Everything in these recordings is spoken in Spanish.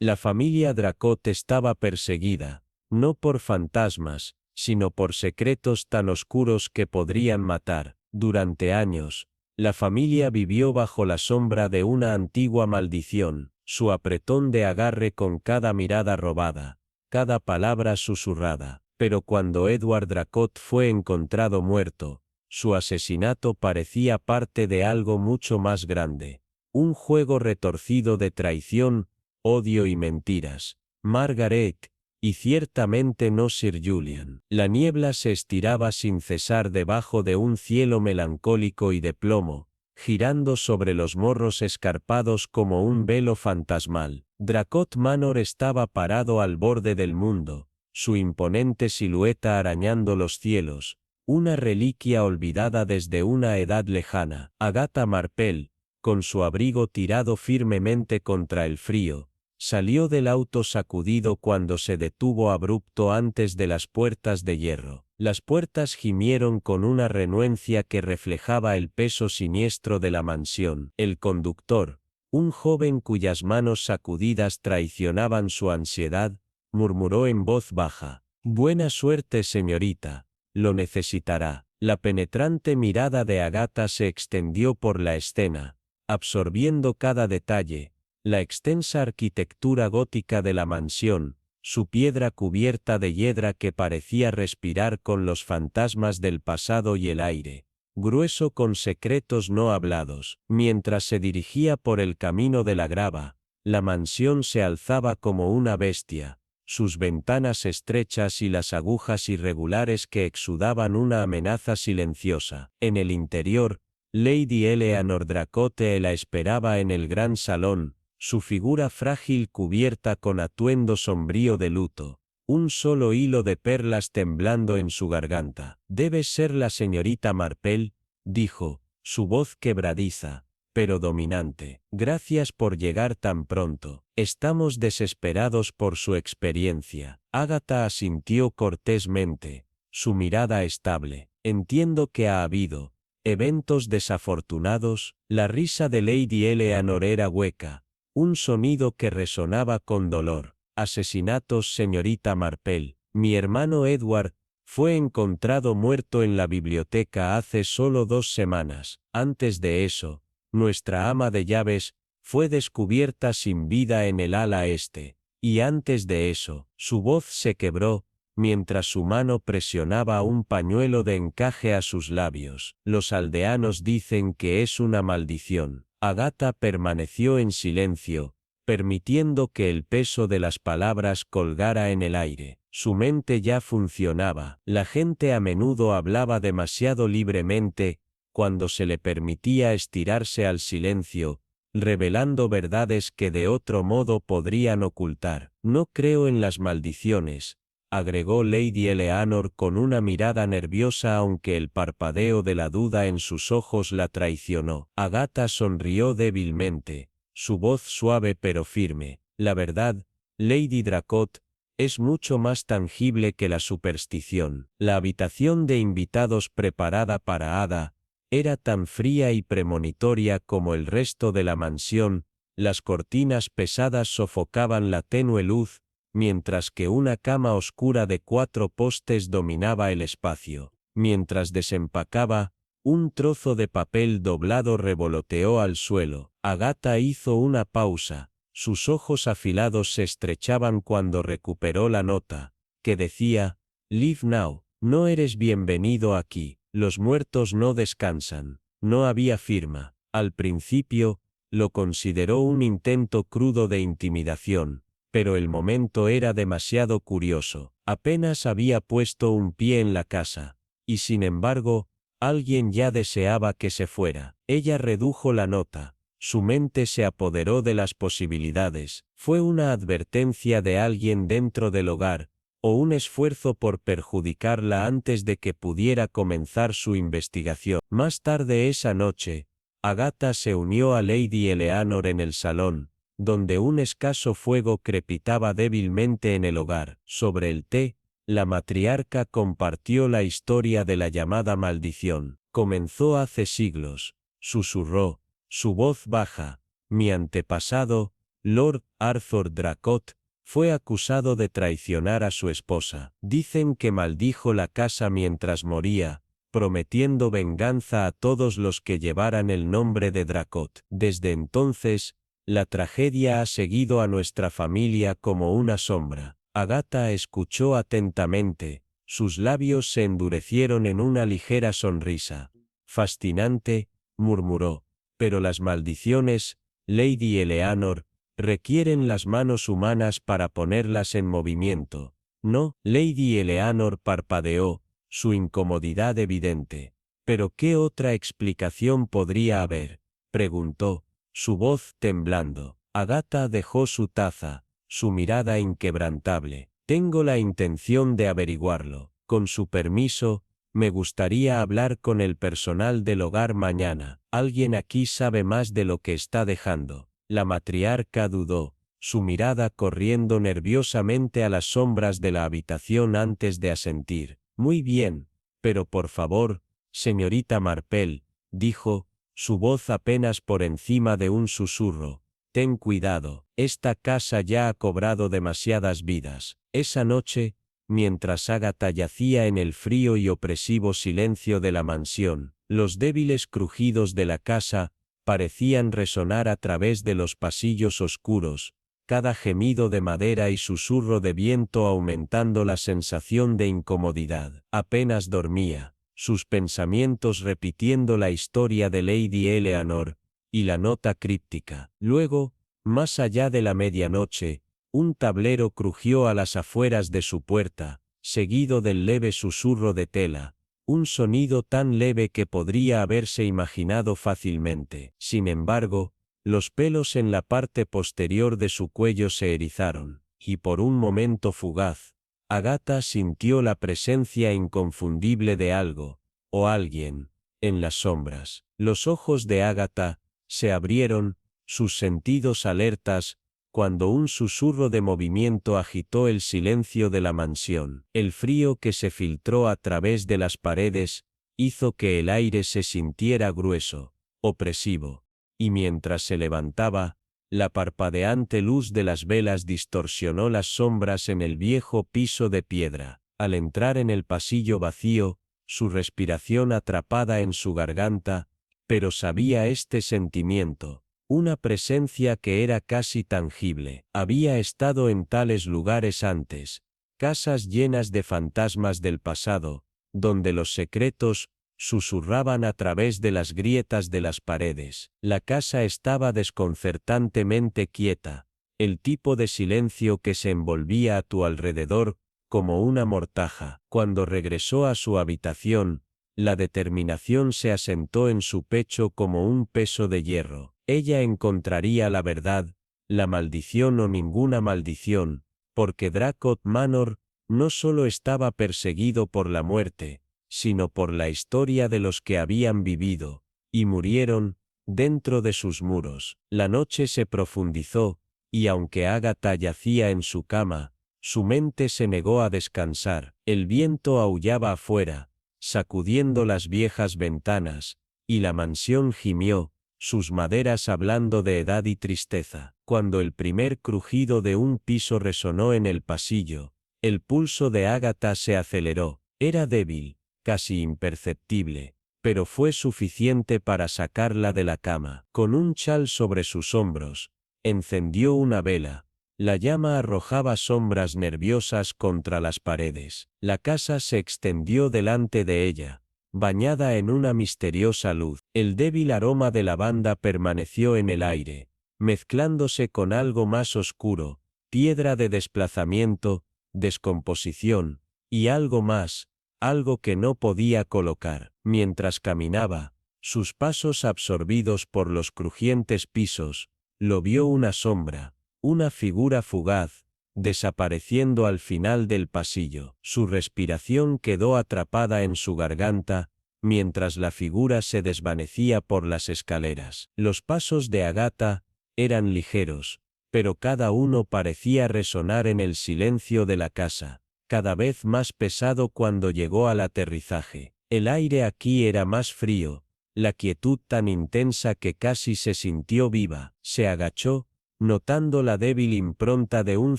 La familia Dracot estaba perseguida, no por fantasmas, sino por secretos tan oscuros que podrían matar. Durante años, la familia vivió bajo la sombra de una antigua maldición, su apretón de agarre con cada mirada robada, cada palabra susurrada. Pero cuando Edward Dracot fue encontrado muerto, su asesinato parecía parte de algo mucho más grande. Un juego retorcido de traición, odio y mentiras. Margaret, y ciertamente no Sir Julian. La niebla se estiraba sin cesar debajo de un cielo melancólico y de plomo, girando sobre los morros escarpados como un velo fantasmal. Dracot Manor estaba parado al borde del mundo, su imponente silueta arañando los cielos, una reliquia olvidada desde una edad lejana. Agatha Marpel, con su abrigo tirado firmemente contra el frío, salió del auto sacudido cuando se detuvo abrupto antes de las puertas de hierro. Las puertas gimieron con una renuencia que reflejaba el peso siniestro de la mansión. El conductor, un joven cuyas manos sacudidas traicionaban su ansiedad, murmuró en voz baja: «Buena suerte, señorita, lo necesitará». La penetrante mirada de Agatha se extendió por la escena, absorbiendo cada detalle, la extensa arquitectura gótica de la mansión, su piedra cubierta de hiedra que parecía respirar con los fantasmas del pasado y el aire, grueso con secretos no hablados. Mientras se dirigía por el camino de la grava, la mansión se alzaba como una bestia, sus ventanas estrechas y las agujas irregulares que exudaban una amenaza silenciosa. En el interior, Lady Eleanor Dracot la esperaba en el gran salón, su figura frágil cubierta con atuendo sombrío de luto, un solo hilo de perlas temblando en su garganta. «Debe ser la señorita Marpel», dijo, su voz quebradiza, pero dominante. «Gracias por llegar tan pronto. Estamos desesperados por su experiencia». Agatha asintió cortésmente, su mirada estable. «Entiendo que ha habido eventos desafortunados». La risa de Lady Eleanor era hueca, un sonido que resonaba con dolor. «Asesinatos, señorita Marpel. Mi hermano Edward fue encontrado muerto en la biblioteca hace solo 2 semanas. Antes de eso, nuestra ama de llaves fue descubierta sin vida en el ala este. Y antes de eso», su voz se quebró, mientras su mano presionaba un pañuelo de encaje a sus labios. «Los aldeanos dicen que es una maldición». Agatha permaneció en silencio, permitiendo que el peso de las palabras colgara en el aire. Su mente ya funcionaba. La gente a menudo hablaba demasiado libremente, cuando se le permitía estirarse al silencio, revelando verdades que de otro modo podrían ocultar. «No creo en las maldiciones», agregó Lady Eleanor con una mirada nerviosa, aunque el parpadeo de la duda en sus ojos la traicionó. Agatha sonrió débilmente, su voz suave pero firme. «La verdad, Lady Dracot, es mucho más tangible que la superstición». La habitación de invitados preparada para Ada era tan fría y premonitoria como el resto de la mansión. Las cortinas pesadas sofocaban la tenue luz, mientras que una cama oscura de 4 postes dominaba el espacio. Mientras desempacaba, un trozo de papel doblado revoloteó al suelo. Agatha hizo una pausa, sus ojos afilados se estrechaban cuando recuperó la nota, que decía: «Leave now, no eres bienvenido aquí, los muertos no descansan». No había firma. Al principio, lo consideró un intento crudo de intimidación, pero el momento era demasiado curioso. Apenas había puesto un pie en la casa, y sin embargo, alguien ya deseaba que se fuera. Ella redujo la nota. Su mente se apoderó de las posibilidades. Fue una advertencia de alguien dentro del hogar, o un esfuerzo por perjudicarla antes de que pudiera comenzar su investigación. Más tarde esa noche, Agatha se unió a Lady Eleanor en el salón, donde un escaso fuego crepitaba débilmente en el hogar. Sobre el té, la matriarca compartió la historia de la llamada maldición. «Comenzó hace siglos», susurró, su voz baja. «Mi antepasado, Lord Arthur Dracot, fue acusado de traicionar a su esposa. Dicen que maldijo la casa mientras moría, prometiendo venganza a todos los que llevaran el nombre de Dracot. Desde entonces, la tragedia ha seguido a nuestra familia como una sombra. Agatha escuchó atentamente, sus labios se endurecieron en una ligera sonrisa. Fascinante, murmuró, pero las maldiciones, Lady Eleanor, requieren las manos humanas para ponerlas en movimiento. No, Lady Eleanor parpadeó, su incomodidad evidente. ¿Pero qué otra explicación podría haber?, preguntó, su voz temblando. Agatha dejó su taza, su mirada inquebrantable. Tengo la intención de averiguarlo. Con su permiso, me gustaría hablar con el personal del hogar mañana. Alguien aquí sabe más de lo que está dejando. La matriarca dudó, su mirada corriendo nerviosamente a las sombras de la habitación antes de asentir. Muy bien, pero por favor, señorita Marple, dijo, su voz apenas por encima de un susurro. Ten cuidado, esta casa ya ha cobrado demasiadas vidas. Esa noche, mientras Agatha yacía en el frío y opresivo silencio de la mansión, los débiles crujidos de la casa parecían resonar a través de los pasillos oscuros, cada gemido de madera y susurro de viento aumentando la sensación de incomodidad. Apenas dormía, sus pensamientos repitiendo la historia de Lady Eleanor y la nota críptica. Luego, más allá de la medianoche, un tablero crujió a las afueras de su puerta, seguido del leve susurro de tela, un sonido tan leve que podría haberse imaginado fácilmente. Sin embargo, los pelos en la parte posterior de su cuello se erizaron, y por un momento fugaz, Agatha sintió la presencia inconfundible de algo, o alguien, en las sombras. Los ojos de Agatha se abrieron, sus sentidos alertas, cuando un susurro de movimiento agitó el silencio de la mansión. El frío que se filtró a través de las paredes hizo que el aire se sintiera grueso, opresivo, y mientras se levantaba, la parpadeante luz de las velas distorsionó las sombras en el viejo piso de piedra. Al entrar en el pasillo vacío, su respiración atrapada en su garganta, pero sabía este sentimiento. Una presencia que era casi tangible. Había estado en tales lugares antes, casas llenas de fantasmas del pasado, donde los secretos susurraban a través de las grietas de las paredes. La casa estaba desconcertantemente quieta, el tipo de silencio que se envolvía a tu alrededor como una mortaja. Cuando regresó a su habitación, la determinación se asentó en su pecho como un peso de hierro. Ella encontraría la verdad, la maldición o ninguna maldición, porque Dracot Manor no solo estaba perseguido por la muerte, sino por la historia de los que habían vivido, y murieron, dentro de sus muros. La noche se profundizó, y aunque Agatha yacía en su cama, su mente se negó a descansar. El viento aullaba afuera, sacudiendo las viejas ventanas, y la mansión gimió, sus maderas hablando de edad y tristeza. Cuando el primer crujido de un piso resonó en el pasillo, el pulso de Agatha se aceleró. Era débil, casi imperceptible, pero fue suficiente para sacarla de la cama. Con un chal sobre sus hombros, encendió una vela. La llama arrojaba sombras nerviosas contra las paredes. La casa se extendió delante de ella, bañada en una misteriosa luz. El débil aroma de lavanda permaneció en el aire, mezclándose con algo más oscuro, piedra de desplazamiento, descomposición, y algo más, algo que no podía colocar. Mientras caminaba, sus pasos absorbidos por los crujientes pisos, lo vio una sombra, una figura fugaz, desapareciendo al final del pasillo. Su respiración quedó atrapada en su garganta, mientras la figura se desvanecía por las escaleras. Los pasos de Agatha eran ligeros, pero cada uno parecía resonar en el silencio de la casa, cada vez más pesado cuando llegó al aterrizaje. El aire aquí era más frío, la quietud tan intensa que casi se sintió viva. Se agachó, notando la débil impronta de un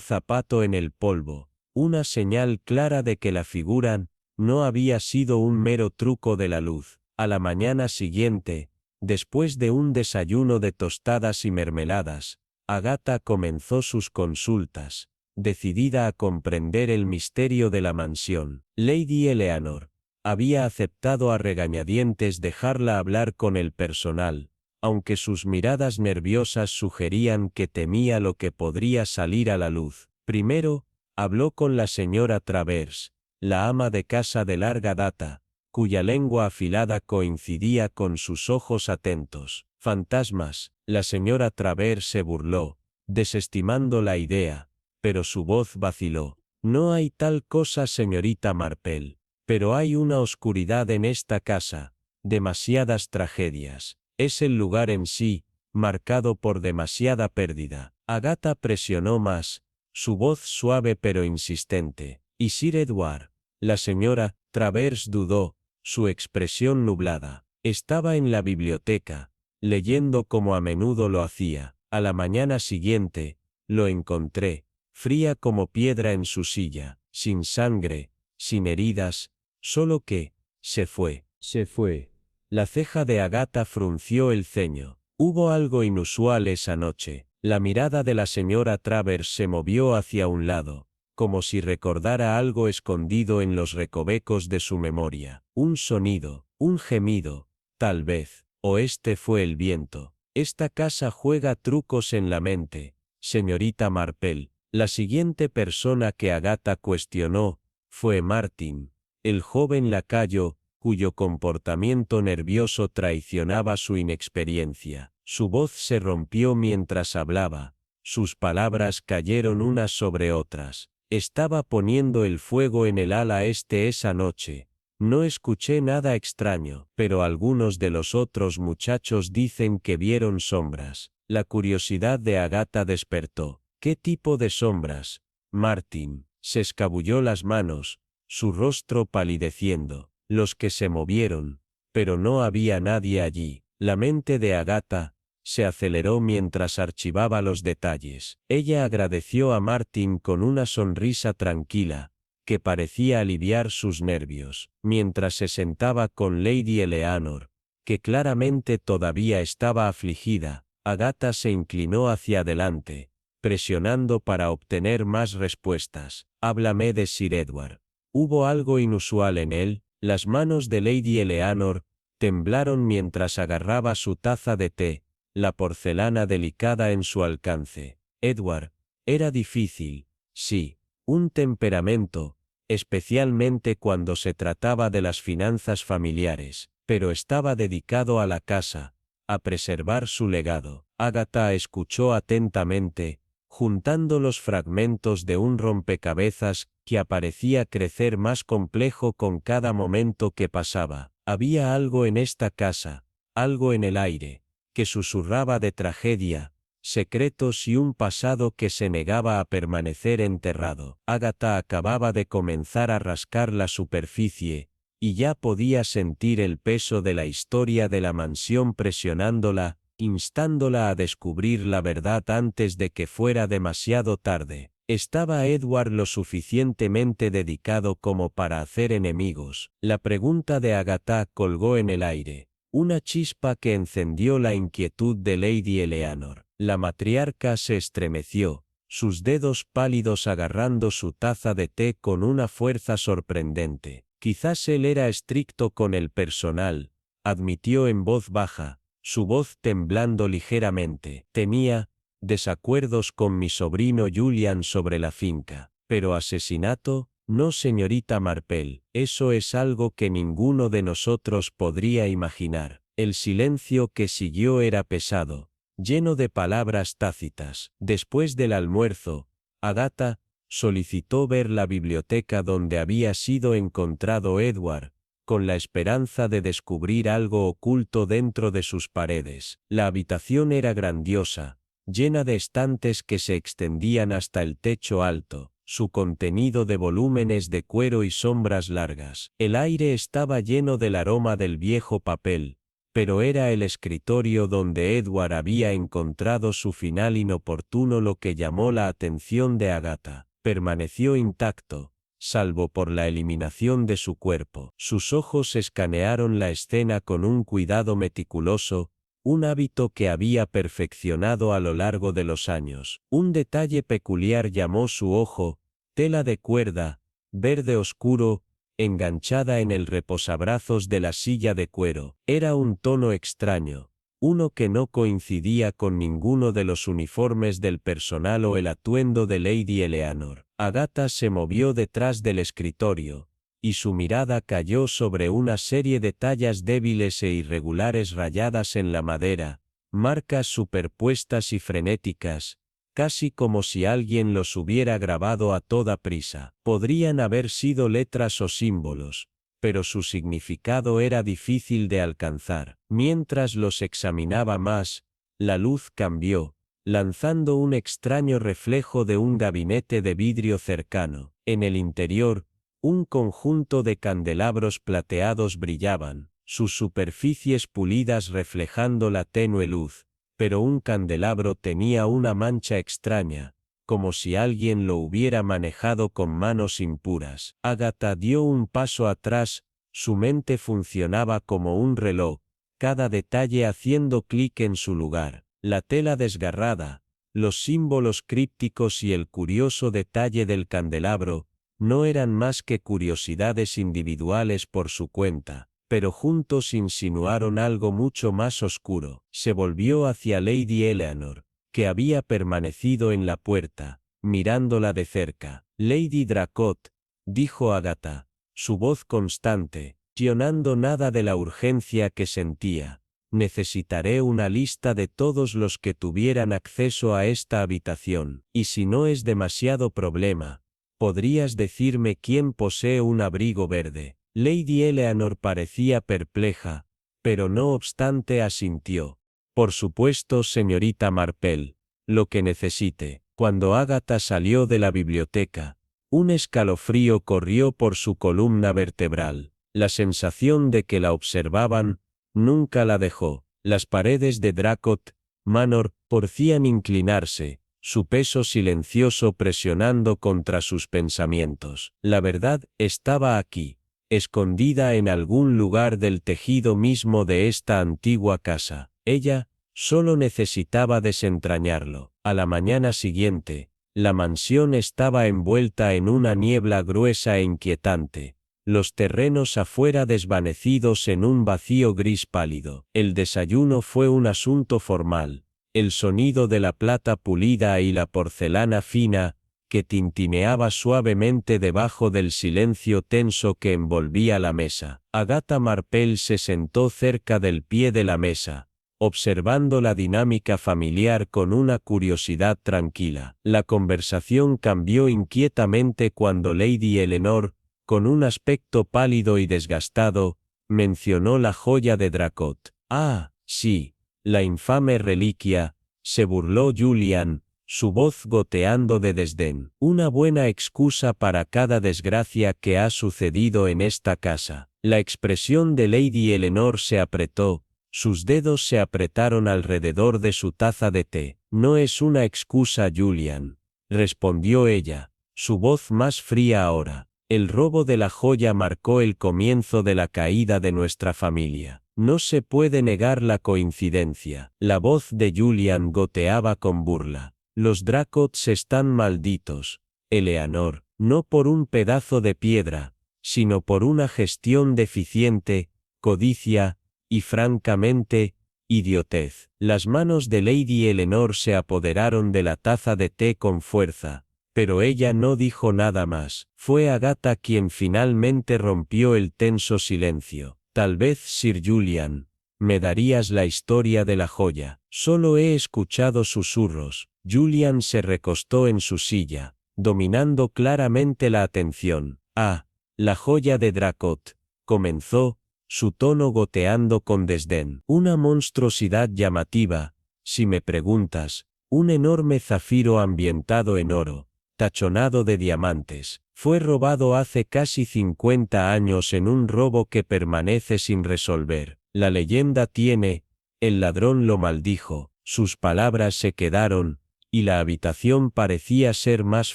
zapato en el polvo, una señal clara de que la figura no había sido un mero truco de la luz. A la mañana siguiente, después de un desayuno de tostadas y mermeladas, Agatha comenzó sus consultas, decidida a comprender el misterio de la mansión. Lady Eleanor había aceptado a regañadientes dejarla hablar con el personal, aunque sus miradas nerviosas sugerían que temía lo que podría salir a la luz. Primero, habló con la señora Travers, la ama de casa de larga data, cuya lengua afilada coincidía con sus ojos atentos. Fantasmas, la señora Travers se burló, desestimando la idea, pero su voz vaciló. No hay tal cosa, señorita Marple, pero hay una oscuridad en esta casa, demasiadas tragedias. Es el lugar en sí, marcado por demasiada pérdida. Agatha presionó más, su voz suave pero insistente. ¿Y Sir Edward? La señora Travers dudó, su expresión nublada. Estaba en la biblioteca, leyendo como a menudo lo hacía. A la mañana siguiente, lo encontré, fría como piedra en su silla, sin sangre, sin heridas, solo que, se fue. Se fue. La ceja de Agatha frunció el ceño. Hubo algo inusual esa noche. La mirada de la señora Travers se movió hacia un lado, como si recordara algo escondido en los recovecos de su memoria. Un sonido, un gemido, tal vez, o este fue el viento. Esta casa juega trucos en la mente, señorita Marple. La siguiente persona que Agatha cuestionó fue Martin, el joven lacayo, cuyo comportamiento nervioso traicionaba su inexperiencia. Su voz se rompió mientras hablaba, sus palabras cayeron unas sobre otras. Estaba poniendo el fuego en el ala este esa noche. No escuché nada extraño, pero algunos de los otros muchachos dicen que vieron sombras. La curiosidad de Agatha despertó. ¿Qué tipo de sombras? Martin se escabulló las manos, su rostro palideciendo. Los que se movieron, pero no había nadie allí. La mente de Agatha se aceleró mientras archivaba los detalles. Ella agradeció a Martin con una sonrisa tranquila, que parecía aliviar sus nervios, mientras se sentaba con Lady Eleanor, que claramente todavía estaba afligida. Agatha se inclinó hacia adelante, presionando para obtener más respuestas. Háblame de Sir Edward. ¿Hubo algo inusual en él? Las manos de Lady Eleanor temblaron mientras agarraba su taza de té, la porcelana delicada en su alcance. Edward era difícil, sí, un temperamento, especialmente cuando se trataba de las finanzas familiares, pero estaba dedicado a la casa, a preservar su legado. Agatha escuchó atentamente, juntando los fragmentos de un rompecabezas que aparecía crecer más complejo con cada momento que pasaba. Había algo en esta casa, algo en el aire, que susurraba de tragedia, secretos y un pasado que se negaba a permanecer enterrado. Agatha acababa de comenzar a rascar la superficie, y ya podía sentir el peso de la historia de la mansión presionándola, instándola a descubrir la verdad antes de que fuera demasiado tarde. ¿Estaba Edward lo suficientemente dedicado como para hacer enemigos? La pregunta de Agatha colgó en el aire, una chispa que encendió la inquietud de Lady Eleanor. La matriarca se estremeció, sus dedos pálidos agarrando su taza de té con una fuerza sorprendente. Quizás él era estricto con el personal, admitió en voz baja, su voz temblando ligeramente. Tenía desacuerdos con mi sobrino Julian sobre la finca. Pero asesinato, no, señorita Marple, eso es algo que ninguno de nosotros podría imaginar. El silencio que siguió era pesado, lleno de palabras tácitas. Después del almuerzo, Agatha solicitó ver la biblioteca donde había sido encontrado Edward, con la esperanza de descubrir algo oculto dentro de sus paredes. La habitación era grandiosa, llena de estantes que se extendían hasta el techo alto, su contenido de volúmenes de cuero y sombras largas. El aire estaba lleno del aroma del viejo papel, pero era el escritorio donde Edward había encontrado su final inoportuno lo que llamó la atención de Agatha. Permaneció intacto, salvo por la eliminación de su cuerpo. Sus ojos escanearon la escena con un cuidado meticuloso, un hábito que había perfeccionado a lo largo de los años. Un detalle peculiar llamó su ojo: tela de cuerda, verde oscuro, enganchada en el reposabrazos de la silla de cuero. Era un tono extraño, uno que no coincidía con ninguno de los uniformes del personal o el atuendo de Lady Eleanor. Agatha se movió detrás del escritorio, y su mirada cayó sobre una serie de tallas débiles e irregulares rayadas en la madera, marcas superpuestas y frenéticas, casi como si alguien los hubiera grabado a toda prisa. Podrían haber sido letras o símbolos, pero su significado era difícil de alcanzar. Mientras los examinaba más, la luz cambió, lanzando un extraño reflejo de un gabinete de vidrio cercano. En el interior, un conjunto de candelabros plateados brillaban, sus superficies pulidas reflejando la tenue luz, pero un candelabro tenía una mancha extraña, como si alguien lo hubiera manejado con manos impuras. Agatha dio un paso atrás, su mente funcionaba como un reloj, cada detalle haciendo clic en su lugar. La tela desgarrada, los símbolos crípticos y el curioso detalle del candelabro, no eran más que curiosidades individuales por su cuenta, pero juntos insinuaron algo mucho más oscuro. Se volvió hacia Lady Eleanor, que había permanecido en la puerta, mirándola de cerca. Lady Dracot, dijo Agatha, su voz constante, mencionando nada de la urgencia que sentía. Necesitaré una lista de todos los que tuvieran acceso a esta habitación, y si no es demasiado problema, ¿podrías decirme quién posee un abrigo verde? Lady Eleanor parecía perpleja, pero no obstante asintió. Por supuesto, señorita Marple, lo que necesite. Cuando Agatha salió de la biblioteca, un escalofrío corrió por su columna vertebral. La sensación de que la observaban nunca la dejó. Las paredes de Dracot Manor parecían inclinarse, su peso silencioso presionando contra sus pensamientos. La verdad estaba aquí, escondida en algún lugar del tejido mismo de esta antigua casa. Ella solo necesitaba desentrañarlo. A la mañana siguiente, la mansión estaba envuelta en una niebla gruesa e inquietante, los terrenos afuera desvanecidos en un vacío gris pálido. El desayuno fue un asunto formal. El sonido de la plata pulida y la porcelana fina, que tintineaba suavemente debajo del silencio tenso que envolvía la mesa. Agatha Marple se sentó cerca del pie de la mesa, observando la dinámica familiar con una curiosidad tranquila. La conversación cambió inquietamente cuando Lady Eleanor, con un aspecto pálido y desgastado, mencionó la joya de Dracot. Ah, sí, la infame reliquia, se burló Julian, su voz goteando de desdén. Una buena excusa para cada desgracia que ha sucedido en esta casa. La expresión de Lady Eleanor se apretó, sus dedos se apretaron alrededor de su taza de té. No es una excusa, Julian, respondió ella, su voz más fría ahora. El robo de la joya marcó el comienzo de la caída de nuestra familia. No se puede negar la coincidencia. La voz de Julian goteaba con burla. Los Dracots están malditos, Eleanor, no por un pedazo de piedra, sino por una gestión deficiente, codicia, y francamente, idiotez. Las manos de Lady Eleanor se apoderaron de la taza de té con fuerza, pero ella no dijo nada más. Fue Agatha quien finalmente rompió el tenso silencio. Tal vez, Sir Julian, me darías la historia de la joya. Solo he escuchado susurros. Julian se recostó en su silla, dominando claramente la atención. Ah, la joya de Dracot, comenzó, su tono goteando con desdén. Una monstruosidad llamativa, si me preguntas, un enorme zafiro ambientado en oro, tachonado de diamantes. Fue robado hace casi 50 años en un robo que permanece sin resolver. La leyenda tiene, el ladrón lo maldijo, sus palabras se quedaron, y la habitación parecía ser más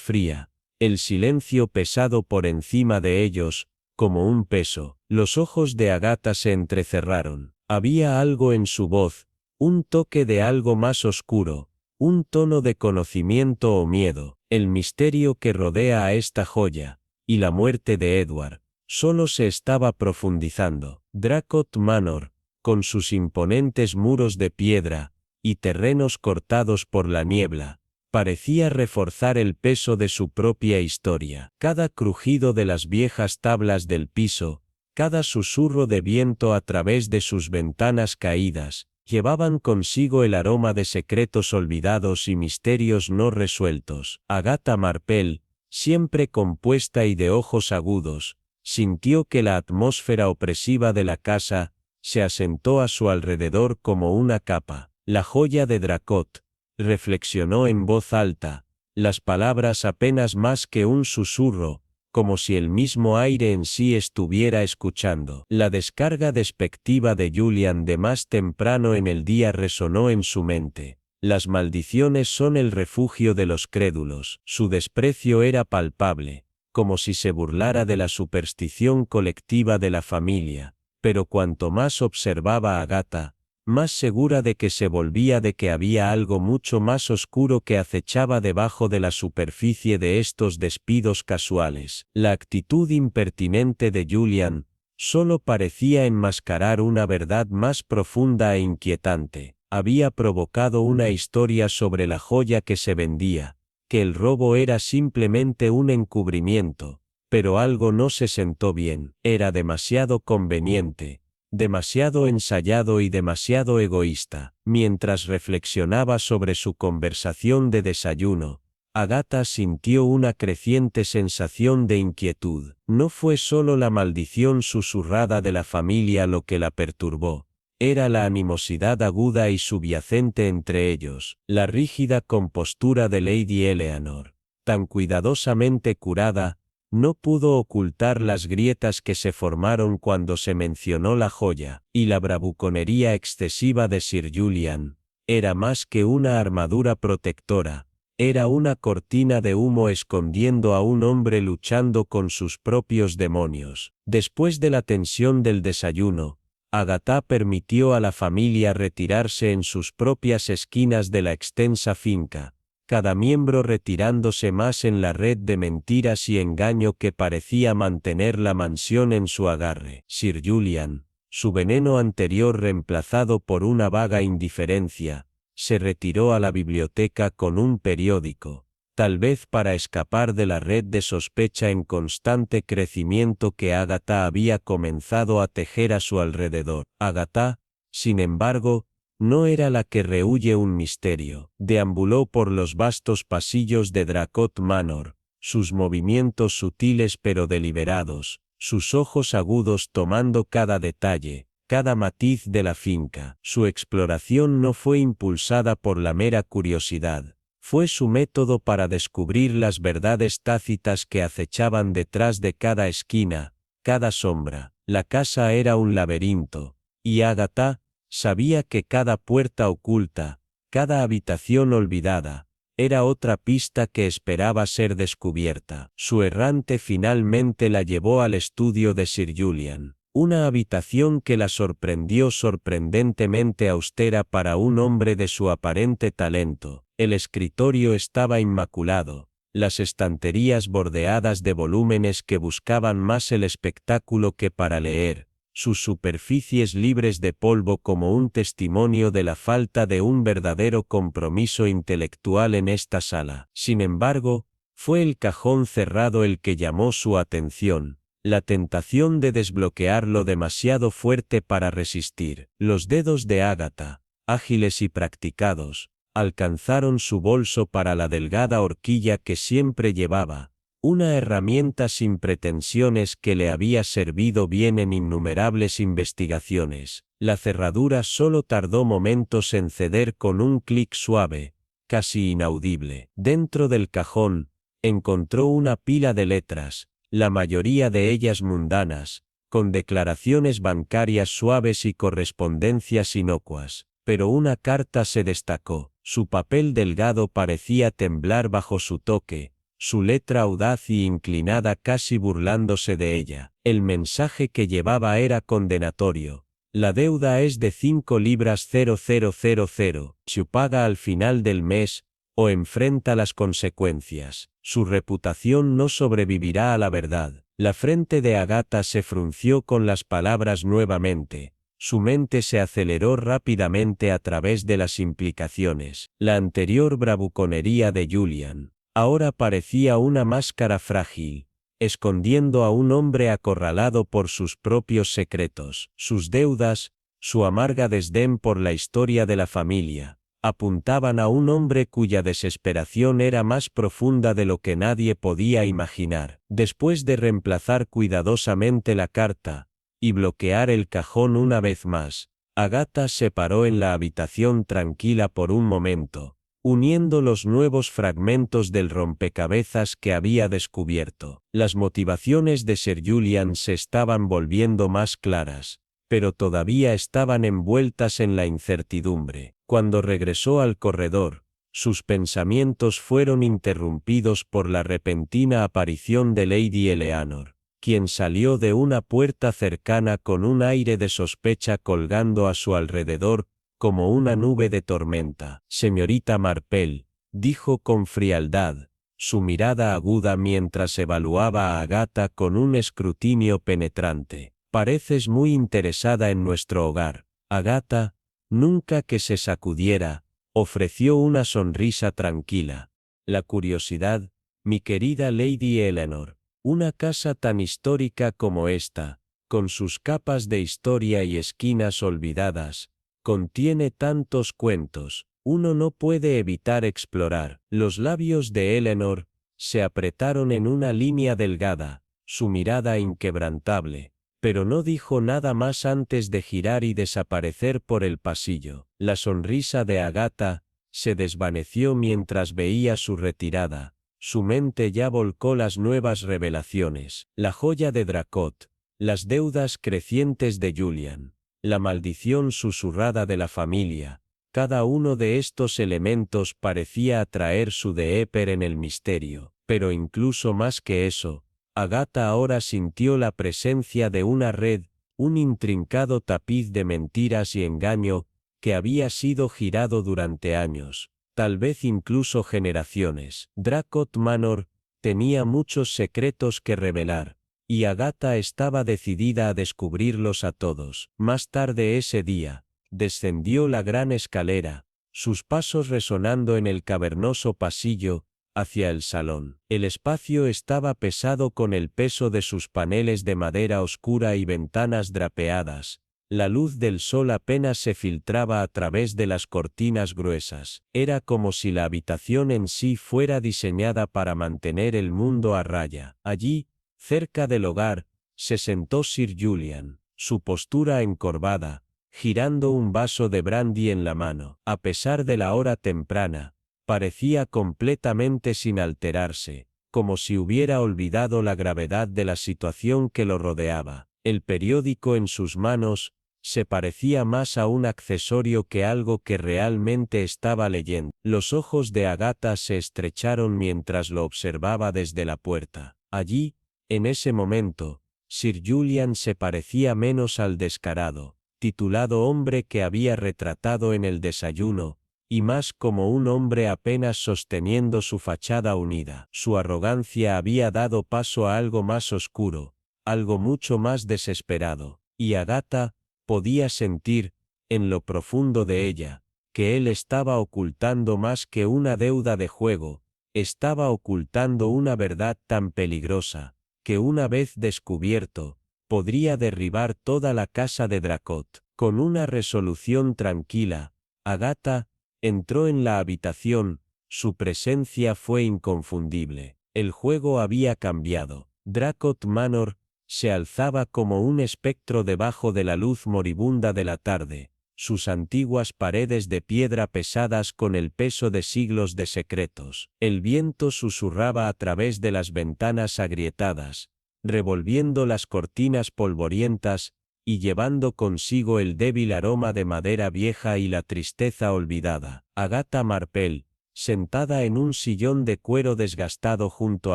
fría, el silencio pesado por encima de ellos, como un peso. Los ojos de Agatha se entrecerraron. Había algo en su voz, un toque de algo más oscuro, un tono de conocimiento o miedo. El misterio que rodea a esta joya, y la muerte de Edward, solo se estaba profundizando. Dracot Manor, con sus imponentes muros de piedra, y terrenos cortados por la niebla, parecía reforzar el peso de su propia historia. Cada crujido de las viejas tablas del piso, cada susurro de viento a través de sus ventanas caídas, llevaban consigo el aroma de secretos olvidados y misterios no resueltos. Agatha Marpel, siempre compuesta y de ojos agudos, sintió que la atmósfera opresiva de la casa se asentó a su alrededor como una capa. La joya de Dracot, reflexionó en voz alta, las palabras apenas más que un susurro, como si el mismo aire en sí estuviera escuchando. La descarga despectiva de Julian de más temprano en el día resonó en su mente. Las maldiciones son el refugio de los crédulos. Su desprecio era palpable, como si se burlara de la superstición colectiva de la familia, pero cuanto más observaba a Agatha, más segura de que se volvía de que había algo mucho más oscuro que acechaba debajo de la superficie de estos despidos casuales. La actitud impertinente de Julian solo parecía enmascarar una verdad más profunda e inquietante. Había provocado una historia sobre la joya que se vendía, que el robo era simplemente un encubrimiento, pero algo no se sentó bien. Era demasiado conveniente, demasiado ensayado y demasiado egoísta. Mientras reflexionaba sobre su conversación de desayuno, Agatha sintió una creciente sensación de inquietud. No fue solo la maldición susurrada de la familia lo que la perturbó, era la animosidad aguda y subyacente entre ellos, la rígida compostura de Lady Eleanor, tan cuidadosamente curada, no pudo ocultar las grietas que se formaron cuando se mencionó la joya, y la bravuconería excesiva de Sir Julian era más que una armadura protectora, era una cortina de humo escondiendo a un hombre luchando con sus propios demonios. Después de la tensión del desayuno, Agatha permitió a la familia retirarse en sus propias esquinas de la extensa finca, cada miembro retirándose más en la red de mentiras y engaño que parecía mantener la mansión en su agarre. Sir Julian, su veneno anterior reemplazado por una vaga indiferencia, se retiró a la biblioteca con un periódico, tal vez para escapar de la red de sospecha en constante crecimiento que Agatha había comenzado a tejer a su alrededor. Agatha, sin embargo, no era la que rehúye un misterio. Deambuló por los vastos pasillos de Dracot Manor, sus movimientos sutiles pero deliberados, sus ojos agudos tomando cada detalle, cada matiz de la finca. Su exploración no fue impulsada por la mera curiosidad. Fue su método para descubrir las verdades tácitas que acechaban detrás de cada esquina, cada sombra. La casa era un laberinto, y Agatha sabía que cada puerta oculta, cada habitación olvidada, era otra pista que esperaba ser descubierta. Su errante finalmente la llevó al estudio de Sir Julian, una habitación que la sorprendió sorprendentemente austera para un hombre de su aparente talento. El escritorio estaba inmaculado, las estanterías bordeadas de volúmenes que buscaban más el espectáculo que para leer, sus superficies libres de polvo como un testimonio de la falta de un verdadero compromiso intelectual en esta sala. Sin embargo, fue el cajón cerrado el que llamó su atención, la tentación de desbloquearlo demasiado fuerte para resistir. Los dedos de Agatha, ágiles y practicados, alcanzaron su bolso para la delgada horquilla que siempre llevaba, una herramienta sin pretensiones que le había servido bien en innumerables investigaciones. La cerradura solo tardó momentos en ceder con un clic suave, casi inaudible. Dentro del cajón, encontró una pila de letras, la mayoría de ellas mundanas, con declaraciones bancarias suaves y correspondencias inocuas. Pero una carta se destacó. Su papel delgado parecía temblar bajo su toque, su letra audaz y inclinada casi burlándose de ella. El mensaje que llevaba era condenatorio. La deuda es de 5 libras 0000. Si paga al final del mes, o enfrenta las consecuencias. Su reputación no sobrevivirá a la verdad. La frente de Agatha se frunció con las palabras nuevamente. Su mente se aceleró rápidamente a través de las implicaciones. La anterior bravuconería de Julian ahora parecía una máscara frágil, escondiendo a un hombre acorralado por sus propios secretos, sus deudas, su amarga desdén por la historia de la familia. Apuntaban a un hombre cuya desesperación era más profunda de lo que nadie podía imaginar. Después de reemplazar cuidadosamente la carta y bloquear el cajón una vez más, Agatha se paró en la habitación tranquila por un momento, uniendo los nuevos fragmentos del rompecabezas que había descubierto. Las motivaciones de Sir Julian se estaban volviendo más claras, pero todavía estaban envueltas en la incertidumbre. Cuando regresó al corredor, sus pensamientos fueron interrumpidos por la repentina aparición de Lady Eleanor, quien salió de una puerta cercana con un aire de sospecha colgando a su alrededor, como una nube de tormenta. Señorita Marple, dijo con frialdad, su mirada aguda mientras evaluaba a Agatha con un escrutinio penetrante. Pareces muy interesada en nuestro hogar. Agatha, nunca que se sacudiera, ofreció una sonrisa tranquila. La curiosidad, mi querida Lady Eleanor. Una casa tan histórica como esta, con sus capas de historia y esquinas olvidadas, contiene tantos cuentos, uno no puede evitar explorar. Los labios de Eleanor se apretaron en una línea delgada, su mirada inquebrantable, pero no dijo nada más antes de girar y desaparecer por el pasillo. La sonrisa de Agatha se desvaneció mientras veía su retirada. Su mente ya volcó las nuevas revelaciones, la joya de Dracot, las deudas crecientes de Julian, la maldición susurrada de la familia. Cada uno de estos elementos parecía atraer su Deeper en el misterio, pero incluso más que eso, Agatha ahora sintió la presencia de una red, un intrincado tapiz de mentiras y engaño, que había sido girado durante años, tal vez incluso generaciones. Dracot Manor tenía muchos secretos que revelar, y Agatha estaba decidida a descubrirlos a todos. Más tarde ese día, descendió la gran escalera, sus pasos resonando en el cavernoso pasillo, hacia el salón. El espacio estaba pesado con el peso de sus paneles de madera oscura y ventanas drapeadas. La luz del sol apenas se filtraba a través de las cortinas gruesas. Era como si la habitación en sí fuera diseñada para mantener el mundo a raya. Allí, cerca del hogar, se sentó Sir Julian, su postura encorvada, girando un vaso de brandy en la mano. A pesar de la hora temprana, parecía completamente sin alterarse, como si hubiera olvidado la gravedad de la situación que lo rodeaba. El periódico en sus manos se parecía más a un accesorio que algo que realmente estaba leyendo. Los ojos de Agatha se estrecharon mientras lo observaba desde la puerta. Allí, en ese momento, Sir Julian se parecía menos al descarado, titulado hombre que había retratado en el desayuno, y más como un hombre apenas sosteniendo su fachada unida. Su arrogancia había dado paso a algo más oscuro, algo mucho más desesperado, y Agatha podía sentir, en lo profundo de ella, que él estaba ocultando más que una deuda de juego, estaba ocultando una verdad tan peligrosa, que una vez descubierto, podría derribar toda la casa de Dracot. Con una resolución tranquila, Agatha entró en la habitación, su presencia fue inconfundible. El juego había cambiado. Dracot Manor se alzaba como un espectro debajo de la luz moribunda de la tarde, sus antiguas paredes de piedra pesadas con el peso de siglos de secretos. El viento susurraba a través de las ventanas agrietadas, revolviendo las cortinas polvorientas, y llevando consigo el débil aroma de madera vieja y la tristeza olvidada. Agatha Marpel, sentada en un sillón de cuero desgastado junto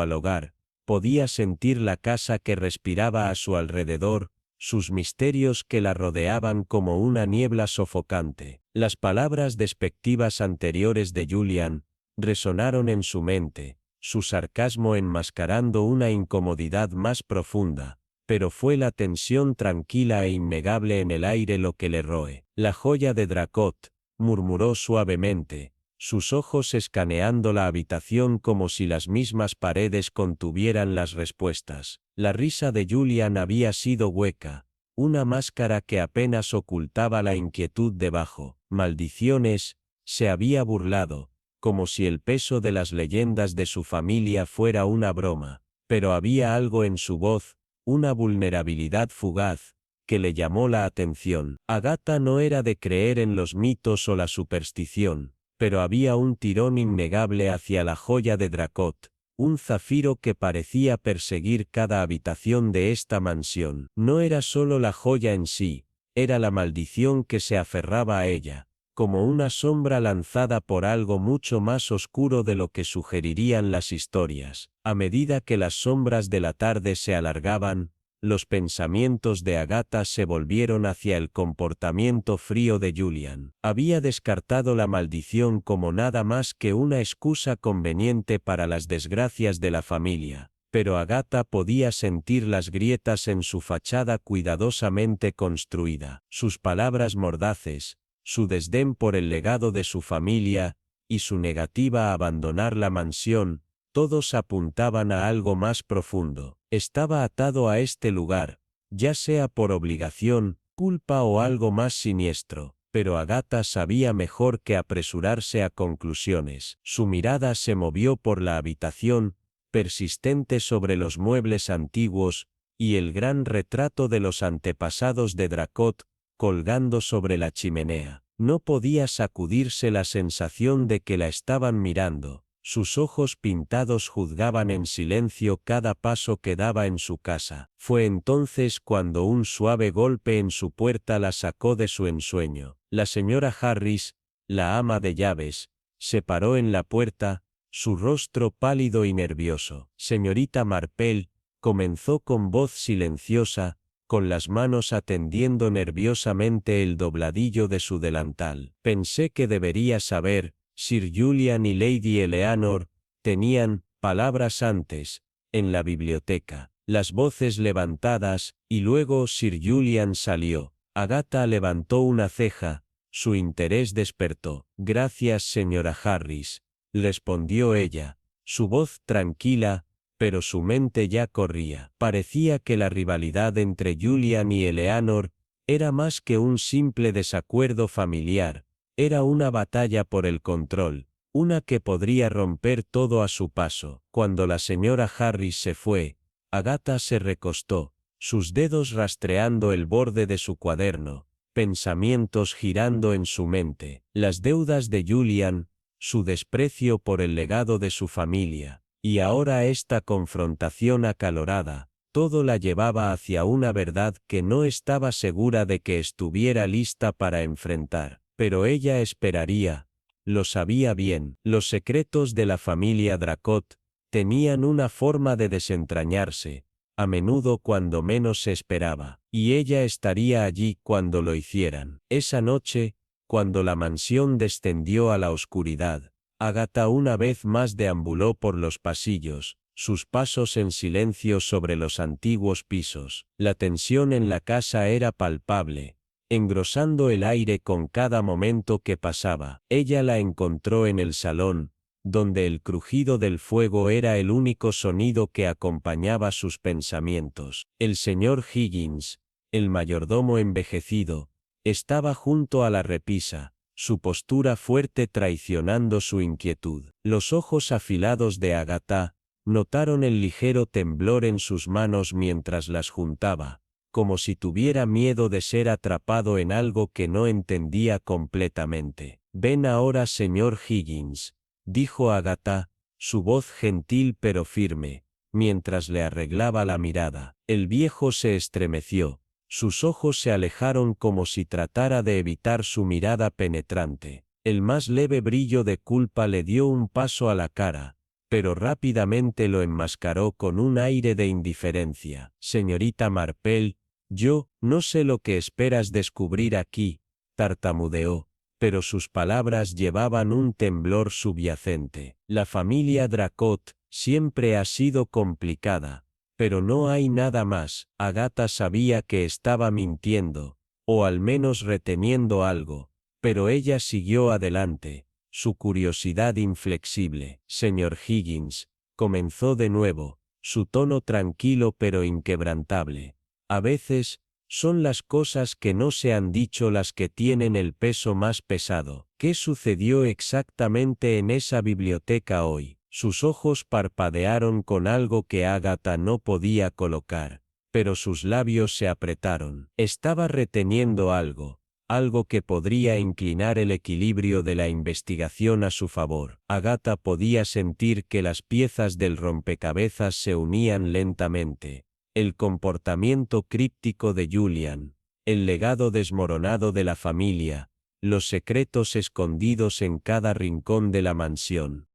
al hogar, podía sentir la casa que respiraba a su alrededor, sus misterios que la rodeaban como una niebla sofocante. Las palabras despectivas anteriores de Julian resonaron en su mente, su sarcasmo enmascarando una incomodidad más profunda, pero fue la tensión tranquila e innegable en el aire lo que le roe. La joya de Dracot, murmuró suavemente, sus ojos escaneando la habitación como si las mismas paredes contuvieran las respuestas. La risa de Julian había sido hueca, una máscara que apenas ocultaba la inquietud debajo. Maldiciones, se había burlado, como si el peso de las leyendas de su familia fuera una broma, pero había algo en su voz, una vulnerabilidad fugaz, que le llamó la atención. Agatha no era de creer en los mitos o la superstición, pero había un tirón innegable hacia la joya de Dracot, un zafiro que parecía perseguir cada habitación de esta mansión. No era solo la joya en sí, era la maldición que se aferraba a ella, como una sombra lanzada por algo mucho más oscuro de lo que sugerirían las historias. A medida que las sombras de la tarde se alargaban, los pensamientos de Agatha se volvieron hacia el comportamiento frío de Julian. Había descartado la maldición como nada más que una excusa conveniente para las desgracias de la familia, pero Agatha podía sentir las grietas en su fachada cuidadosamente construida. Sus palabras mordaces, su desdén por el legado de su familia, y su negativa a abandonar la mansión, todos apuntaban a algo más profundo. Estaba atado a este lugar, ya sea por obligación, culpa o algo más siniestro, pero Agatha sabía mejor que apresurarse a conclusiones. Su mirada se movió por la habitación, persistente sobre los muebles antiguos, y el gran retrato de los antepasados de Dracot, colgando sobre la chimenea. No podía sacudirse la sensación de que la estaban mirando. Sus ojos pintados juzgaban en silencio cada paso que daba en su casa. Fue entonces cuando un suave golpe en su puerta la sacó de su ensueño. La señora Harris, la ama de llaves, se paró en la puerta, su rostro pálido y nervioso. Señorita Marpel, comenzó con voz silenciosa, con las manos atendiendo nerviosamente el dobladillo de su delantal. Pensé que debería saber, Sir Julian y Lady Eleanor tenían palabras antes, en la biblioteca. Las voces levantadas, y luego Sir Julian salió. Agatha levantó una ceja, su interés despertó. Gracias, señora Harris, respondió ella, su voz tranquila, pero su mente ya corría. Parecía que la rivalidad entre Julian y Eleanor era más que un simple desacuerdo familiar. Era una batalla por el control, una que podría romper todo a su paso. Cuando la señora Harris se fue, Agatha se recostó, sus dedos rastreando el borde de su cuaderno, pensamientos girando en su mente. Las deudas de Julian, su desprecio por el legado de su familia, y ahora esta confrontación acalorada, todo la llevaba hacia una verdad que no estaba segura de que estuviera lista para enfrentar. Pero ella esperaría, lo sabía bien. Los secretos de la familia Dracot tenían una forma de desentrañarse, a menudo cuando menos se esperaba, y ella estaría allí cuando lo hicieran. Esa noche, cuando la mansión descendió a la oscuridad, Agatha una vez más deambuló por los pasillos, sus pasos en silencio sobre los antiguos pisos. La tensión en la casa era palpable, engrosando el aire con cada momento que pasaba. Ella la encontró en el salón, donde el crujido del fuego era el único sonido que acompañaba sus pensamientos. El señor Higgins, el mayordomo envejecido, estaba junto a la repisa, su postura fuerte traicionando su inquietud. Los ojos afilados de Agatha notaron el ligero temblor en sus manos mientras las juntaba, como si tuviera miedo de ser atrapado en algo que no entendía completamente. «Ven ahora, señor Higgins», dijo Agatha, su voz gentil pero firme, mientras le arreglaba la mirada. El viejo se estremeció. Sus ojos se alejaron como si tratara de evitar su mirada penetrante. El más leve brillo de culpa le dio un paso a la cara, pero rápidamente lo enmascaró con un aire de indiferencia. Señorita Marple, yo no sé lo que esperas descubrir aquí, tartamudeó, pero sus palabras llevaban un temblor subyacente. La familia Dracot siempre ha sido complicada, pero no hay nada más. Agatha sabía que estaba mintiendo, o al menos reteniendo algo, pero ella siguió adelante, su curiosidad inflexible. Señor Higgins, comenzó de nuevo, su tono tranquilo pero inquebrantable. A veces, son las cosas que no se han dicho las que tienen el peso más pesado. ¿Qué sucedió exactamente en esa biblioteca hoy? Sus ojos parpadearon con algo que Agatha no podía colocar, pero sus labios se apretaron. Estaba reteniendo algo, algo que podría inclinar el equilibrio de la investigación a su favor. Agatha podía sentir que las piezas del rompecabezas se unían lentamente. El comportamiento críptico de Julian, el legado desmoronado de la familia, los secretos escondidos en cada rincón de la mansión.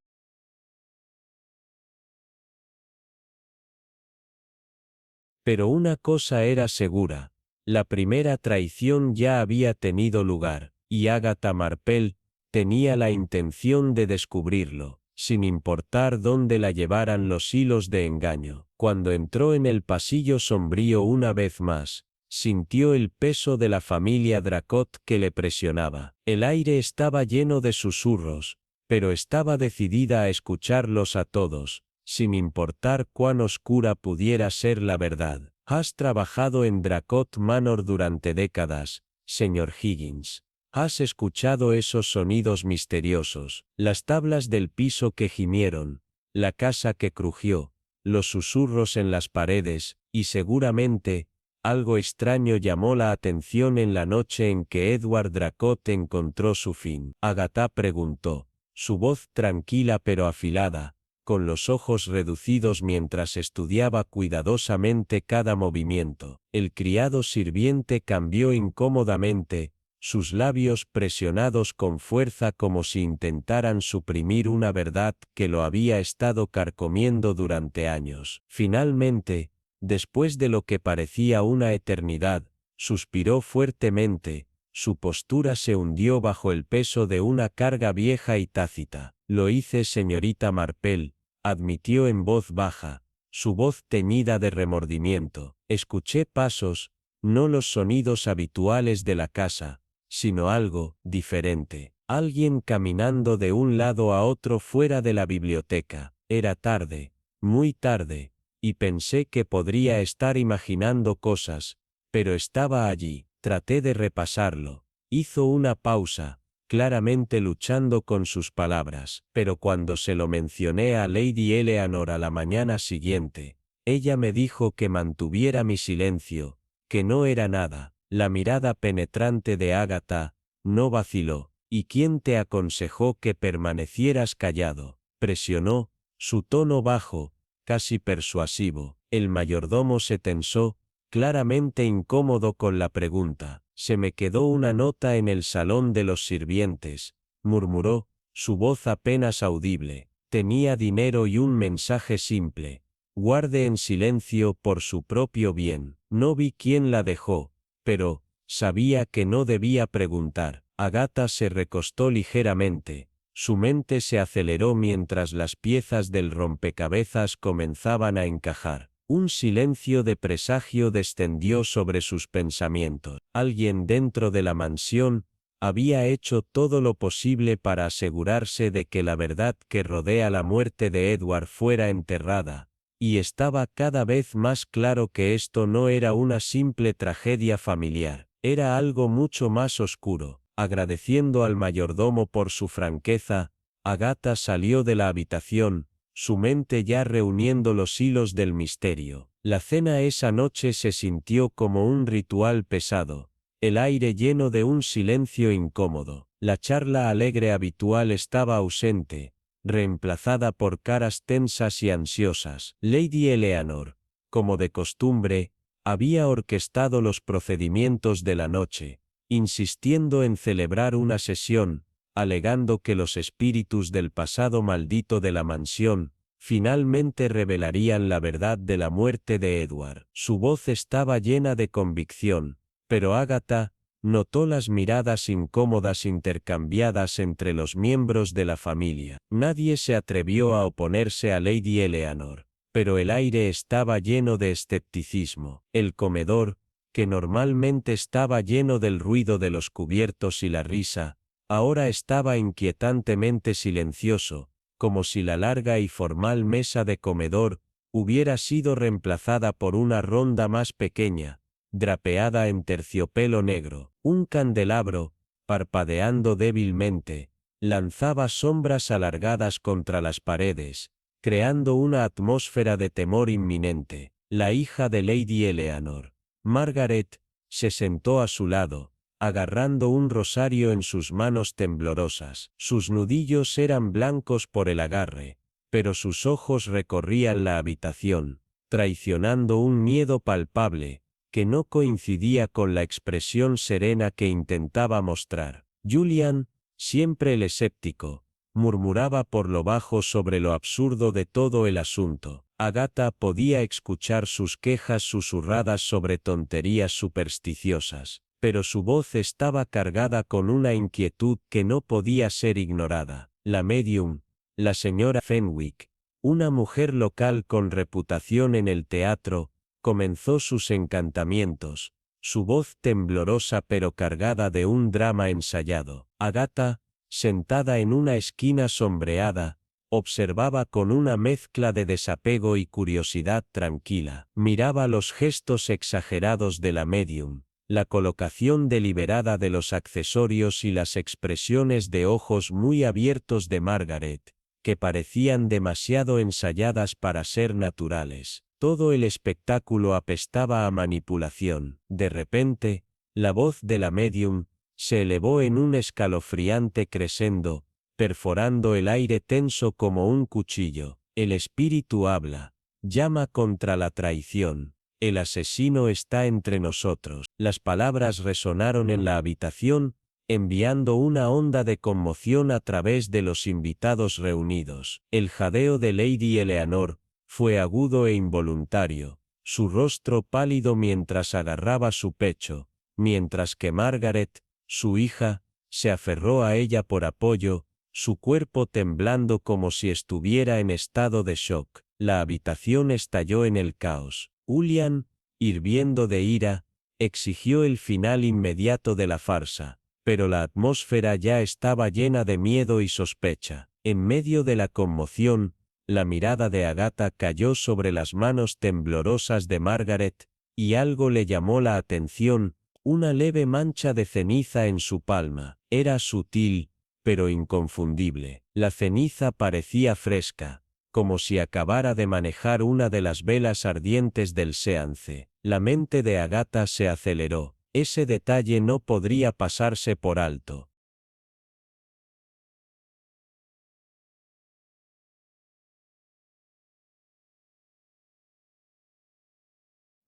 Pero una cosa era segura, la primera traición ya había tenido lugar, y Agatha Marple tenía la intención de descubrirlo, sin importar dónde la llevaran los hilos de engaño. Cuando entró en el pasillo sombrío una vez más, sintió el peso de la familia Dracot que le presionaba. El aire estaba lleno de susurros, pero estaba decidida a escucharlos a todos, sin importar cuán oscura pudiera ser la verdad. Has trabajado en Dracot Manor durante décadas, señor Higgins. Has escuchado esos sonidos misteriosos, las tablas del piso que gimieron, la casa que crujió, los susurros en las paredes, y seguramente, algo extraño llamó la atención en la noche en que Edward Dracot encontró su fin. Agatha preguntó, su voz tranquila pero afilada, con los ojos reducidos mientras estudiaba cuidadosamente cada movimiento. El criado sirviente cambió incómodamente, sus labios presionados con fuerza como si intentaran suprimir una verdad que lo había estado carcomiendo durante años. Finalmente, después de lo que parecía una eternidad, suspiró fuertemente, su postura se hundió bajo el peso de una carga vieja y tácita. Lo hice, señorita Marple, admitió en voz baja, su voz teñida de remordimiento. Escuché pasos, no los sonidos habituales de la casa, sino algo diferente. Alguien caminando de un lado a otro fuera de la biblioteca. Era tarde, muy tarde, y pensé que podría estar imaginando cosas, pero estaba allí. Traté de repasarlo. Hizo una pausa, claramente luchando con sus palabras, pero cuando se lo mencioné a Lady Eleanor a la mañana siguiente, ella me dijo que mantuviera mi silencio, que no era nada. La mirada penetrante de Agatha no vaciló. ¿Y quién te aconsejó que permanecieras callado? Presionó, su tono bajo, casi persuasivo. El mayordomo se tensó, claramente incómodo con la pregunta. Se me quedó una nota en el salón de los sirvientes, murmuró, su voz apenas audible. Tenía dinero y un mensaje simple. Guarde en silencio por su propio bien. No vi quién la dejó, pero sabía que no debía preguntar. Agatha se recostó ligeramente. Su mente se aceleró mientras las piezas del rompecabezas comenzaban a encajar. Un silencio de presagio descendió sobre sus pensamientos. Alguien dentro de la mansión había hecho todo lo posible para asegurarse de que la verdad que rodea la muerte de Edward fuera enterrada, y estaba cada vez más claro que esto no era una simple tragedia familiar, era algo mucho más oscuro. Agradeciendo al mayordomo por su franqueza, Agatha salió de la habitación, su mente ya reuniendo los hilos del misterio. La cena esa noche se sintió como un ritual pesado, el aire lleno de un silencio incómodo. La charla alegre habitual estaba ausente, reemplazada por caras tensas y ansiosas. Lady Eleanor, como de costumbre, había orquestado los procedimientos de la noche, insistiendo en celebrar una sesión, alegando que los espíritus del pasado maldito de la mansión, finalmente revelarían la verdad de la muerte de Edward. Su voz estaba llena de convicción, pero Agatha notó las miradas incómodas intercambiadas entre los miembros de la familia. Nadie se atrevió a oponerse a Lady Eleanor, pero el aire estaba lleno de escepticismo. El comedor, que normalmente estaba lleno del ruido de los cubiertos y la risa, ahora estaba inquietantemente silencioso, como si la larga y formal mesa de comedor hubiera sido reemplazada por una ronda más pequeña, drapeada en terciopelo negro. Un candelabro, parpadeando débilmente, lanzaba sombras alargadas contra las paredes, creando una atmósfera de temor inminente. La hija de Lady Eleanor, Margaret, se sentó a su lado, agarrando un rosario en sus manos temblorosas. Sus nudillos eran blancos por el agarre, pero sus ojos recorrían la habitación, traicionando un miedo palpable, que no coincidía con la expresión serena que intentaba mostrar. Julian, siempre el escéptico, murmuraba por lo bajo sobre lo absurdo de todo el asunto. Agatha podía escuchar sus quejas susurradas sobre tonterías supersticiosas, pero su voz estaba cargada con una inquietud que no podía ser ignorada. La medium, la señora Fenwick, una mujer local con reputación en el teatro, comenzó sus encantamientos, su voz temblorosa pero cargada de un drama ensayado. Agatha, sentada en una esquina sombreada, observaba con una mezcla de desapego y curiosidad tranquila. Miraba los gestos exagerados de la medium, la colocación deliberada de los accesorios y las expresiones de ojos muy abiertos de Margaret, que parecían demasiado ensayadas para ser naturales. Todo el espectáculo apestaba a manipulación. De repente, la voz de la medium se elevó en un escalofriante crescendo, perforando el aire tenso como un cuchillo. El espíritu habla, llama contra la traición. El asesino está entre nosotros. Las palabras resonaron en la habitación, enviando una onda de conmoción a través de los invitados reunidos. El jadeo de Lady Eleanor fue agudo e involuntario, su rostro pálido mientras agarraba su pecho, mientras que Margaret, su hija, se aferró a ella por apoyo, su cuerpo temblando como si estuviera en estado de shock. La habitación estalló en el caos. Julian, hirviendo de ira, exigió el final inmediato de la farsa, pero la atmósfera ya estaba llena de miedo y sospecha. En medio de la conmoción, la mirada de Agatha cayó sobre las manos temblorosas de Margaret, y algo le llamó la atención, una leve mancha de ceniza en su palma. Era sutil, pero inconfundible. La ceniza parecía fresca, como si acabara de manejar una de las velas ardientes del séance. La mente de Agatha se aceleró. Ese detalle no podría pasarse por alto.